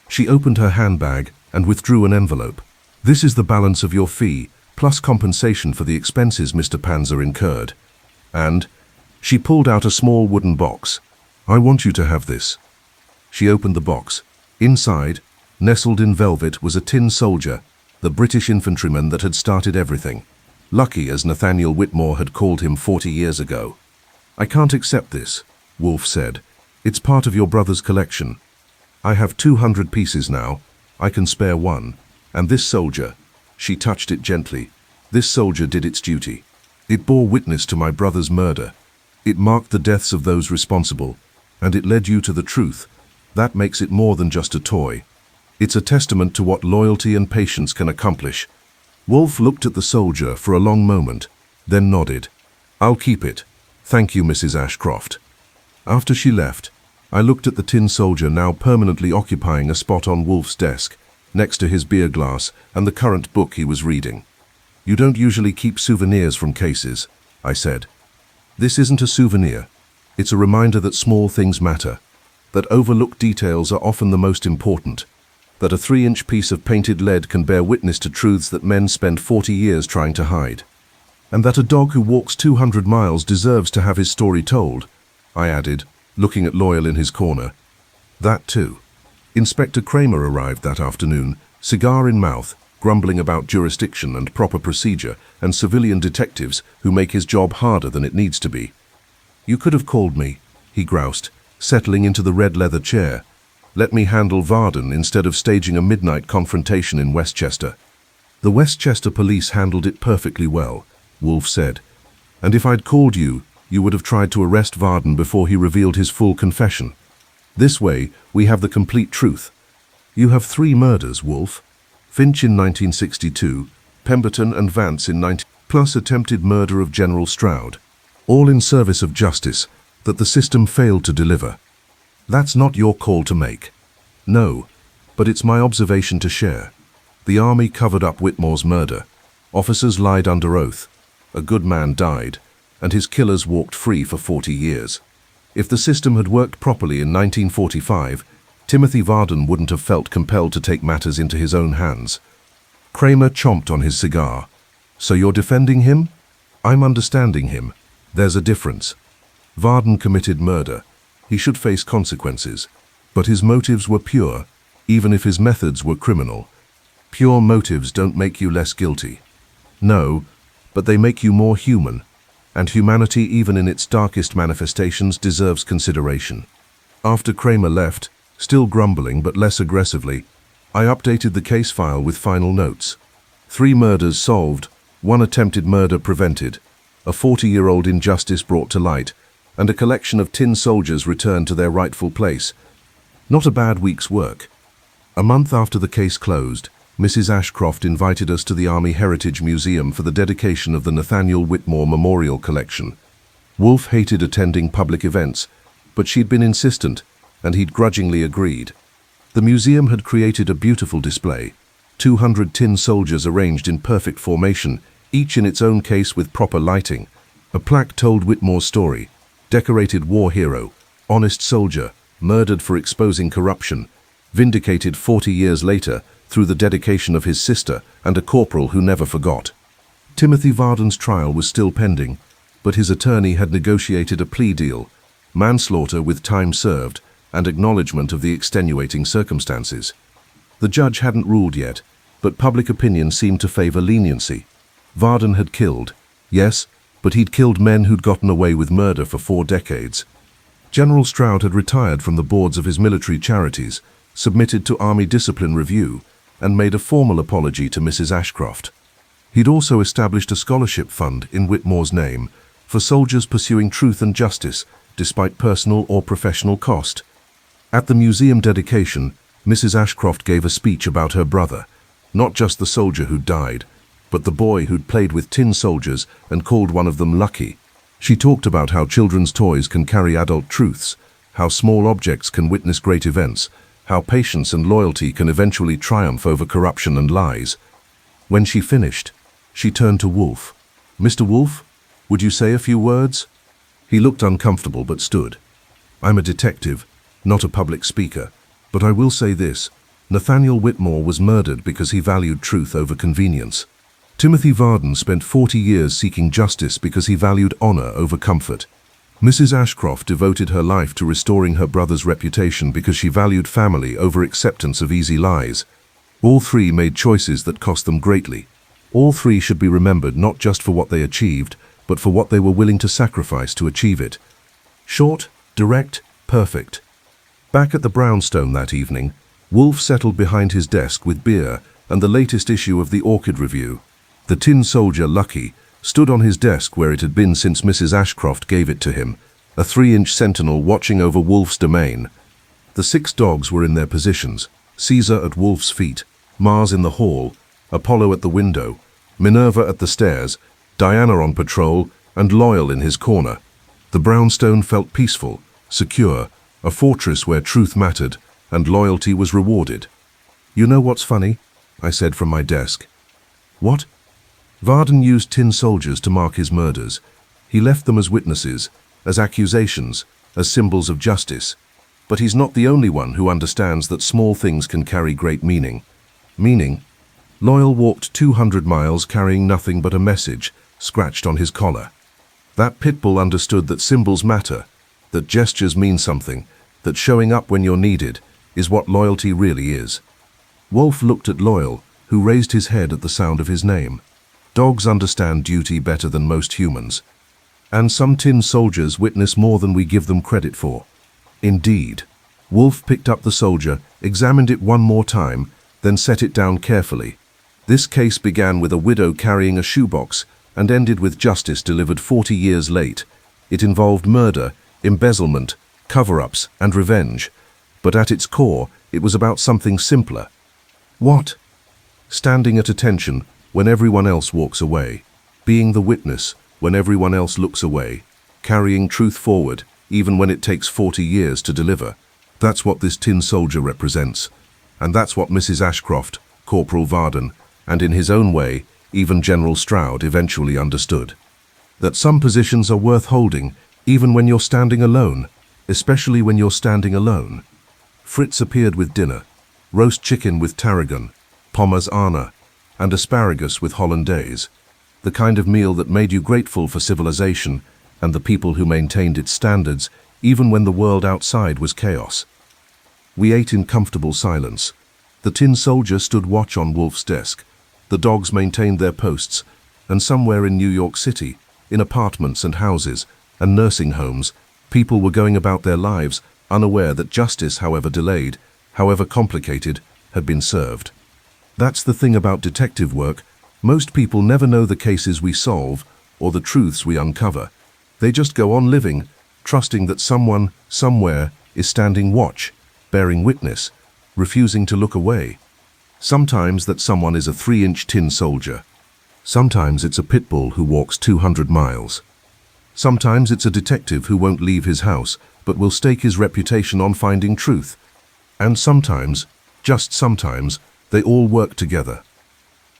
She opened her handbag and withdrew an envelope. "This is the balance of your fee, plus compensation for the expenses Mr. Panzer incurred. And," she pulled out a small wooden box, "I want you to have this." She opened the box. Inside, nestled in velvet, was a tin soldier, the British infantryman that had started everything. Lucky, as Nathaniel Whitmore had called him 40 years ago. "I can't accept this," Wolfe said. "It's part of your brother's collection. I have 200 pieces now. I can spare 1. And this soldier," she touched it gently, "this soldier did its duty. It bore witness to my brother's murder. It marked the deaths of those responsible, and it led you to the truth. That makes it more than just a toy. It's a testament to what loyalty and patience can accomplish." Wolfe looked at the soldier for a long moment, then nodded. "I'll keep it. Thank you, Mrs. Ashcroft." After she left, I looked at the tin soldier now permanently occupying a spot on Wolfe's desk, next to his beer glass and the current book he was reading. "You don't usually keep souvenirs from cases," I said. "This isn't a souvenir. It's a reminder that small things matter, that overlooked details are often the most important, that a 3-inch piece of painted lead can bear witness to truths that men spend 40 years trying to hide, and that a dog who walks 200 miles deserves to have his story told," I added, looking at Loyal in his corner. "That too." Inspector Kramer arrived that afternoon, cigar in mouth, grumbling about jurisdiction and proper procedure and civilian detectives who make his job harder than it needs to be. "You could have called me," he groused, settling into the red leather chair. "Let me handle Varden instead of staging a midnight confrontation in Westchester." "The Westchester police handled it perfectly well," Wolfe said. "And if I'd called you, you would have tried to arrest Varden before he revealed his full confession. This way, we have the complete truth. You have 3 murders, Wolfe. Finch in 1962, Pemberton and Vance in 19... plus attempted murder of General Stroud. All in service of justice that the system failed to deliver. That's not your call to make. No, but it's my observation to share. The army covered up Whitmore's murder. Officers lied under oath. A good man died, and his killers walked free for 40 years. If the system had worked properly in 1945, Timothy Varden wouldn't have felt compelled to take matters into his own hands." Kramer chomped on his cigar. "So you're defending him?" "I'm understanding him. There's a difference. Varden committed murder. He should face consequences. But his motives were pure, even if his methods were criminal. Pure motives don't make you less guilty. No, but they make you more human. And humanity, even in its darkest manifestations, deserves consideration." After Kramer left, still grumbling but less aggressively, I updated the case file with final notes. 3 murders solved, 1 attempted murder prevented, a 40-year-old injustice brought to light, and a collection of tin soldiers returned to their rightful place. Not a bad week's work. A month after the case closed, Mrs. Ashcroft invited us to the Army Heritage Museum for the dedication of the Nathaniel Whitmore Memorial Collection. Wolfe hated attending public events, but she'd been insistent, and he'd grudgingly agreed. The museum had created a beautiful display, 200 tin soldiers arranged in perfect formation, each in its own case with proper lighting. A plaque told Whitmore's story: decorated war hero, honest soldier, murdered for exposing corruption, vindicated 40 years later through the dedication of his sister and a corporal who never forgot. Timothy Varden's trial was still pending, but his attorney had negotiated a plea deal, manslaughter with time served, and acknowledgement of the extenuating circumstances. The judge hadn't ruled yet, but public opinion seemed to favor leniency. Varden had killed, yes, but he'd killed men who'd gotten away with murder for 4 decades. General Stroud had retired from the boards of his military charities, submitted to Army discipline review, and made a formal apology to Mrs. Ashcroft. He'd also established a scholarship fund in Whitmore's name for soldiers pursuing truth and justice despite personal or professional cost. At the museum dedication, Mrs. Ashcroft gave a speech about her brother, not just the soldier who'd died, but the boy who'd played with tin soldiers and called one of them lucky. She talked about how children's toys can carry adult truths, how small objects can witness great events, how patience and loyalty can eventually triumph over corruption and lies. When she finished, she turned to Wolfe. "Mr. Wolfe, would you say a few words?" He looked uncomfortable but stood. "I'm a detective, not a public speaker, but I will say this. Nathaniel Whitmore was murdered because he valued truth over convenience. Timothy Varden spent 40 years seeking justice because he valued honor over comfort. Mrs. Ashcroft devoted her life to restoring her brother's reputation because she valued family over acceptance of easy lies. All 3 made choices that cost them greatly. All 3 should be remembered not just for what they achieved, but for what they were willing to sacrifice to achieve it." Short, direct, perfect. Back at the brownstone that evening, Wolfe settled behind his desk with beer and the latest issue of the Orchid Review. The tin soldier, Lucky, stood on his desk where it had been since Mrs. Ashcroft gave it to him, a 3-inch sentinel watching over Wolfe's domain. The 6 dogs were in their positions, Caesar at Wolfe's feet, Mars in the hall, Apollo at the window, Minerva at the stairs, Diana on patrol, and Loyal in his corner. The brownstone felt peaceful, secure, a fortress where truth mattered and loyalty was rewarded. "You know what's funny?" I said from my desk. "What?" "Varden used tin soldiers to mark his murders. He left them as witnesses, as accusations, as symbols of justice. But he's not the only one who understands that small things can carry great meaning." "Meaning?" Loyal walked 200 miles carrying nothing but a message scratched on his collar. That pit bull understood that symbols matter, that gestures mean something, that showing up when you're needed is what loyalty really is. Wolfe looked at Loyal, who raised his head at the sound of his name. Dogs understand duty better than most humans. And some tin soldiers witness more than we give them credit for. Indeed. Wolfe picked up the soldier, examined it one more time, then set it down carefully. This case began with a widow carrying a shoebox and ended with justice delivered 40 years late. It involved murder, embezzlement, cover-ups, and revenge. But at its core, it was about something simpler. What? Standing at attention when everyone else walks away. Being the witness when everyone else looks away. Carrying truth forward, even when it takes 40 years to deliver. That's what this tin soldier represents. And that's what Mrs. Ashcroft, Corporal Varden, and in his own way, even General Stroud eventually understood. That some positions are worth holding, even when you're standing alone, especially when you're standing alone. Fritz appeared with dinner, roast chicken with tarragon, pommers Anna, and asparagus with hollandaise, the kind of meal that made you grateful for civilization and the people who maintained its standards, even when the world outside was chaos. We ate in comfortable silence. The tin soldier stood watch on Wolfe's desk. The dogs maintained their posts, and somewhere in New York City, in apartments and houses and nursing homes, people were going about their lives unaware that justice, however delayed, however complicated, had been served. That's the thing about detective work. Most people never know the cases we solve or the truths we uncover. They just go on living, trusting that someone, somewhere, is standing watch, bearing witness, refusing to look away. Sometimes that someone is a 3-inch tin soldier. Sometimes it's a pit bull who walks 200 miles. Sometimes it's a detective who won't leave his house, but will stake his reputation on finding truth. And sometimes, just sometimes, they all work together.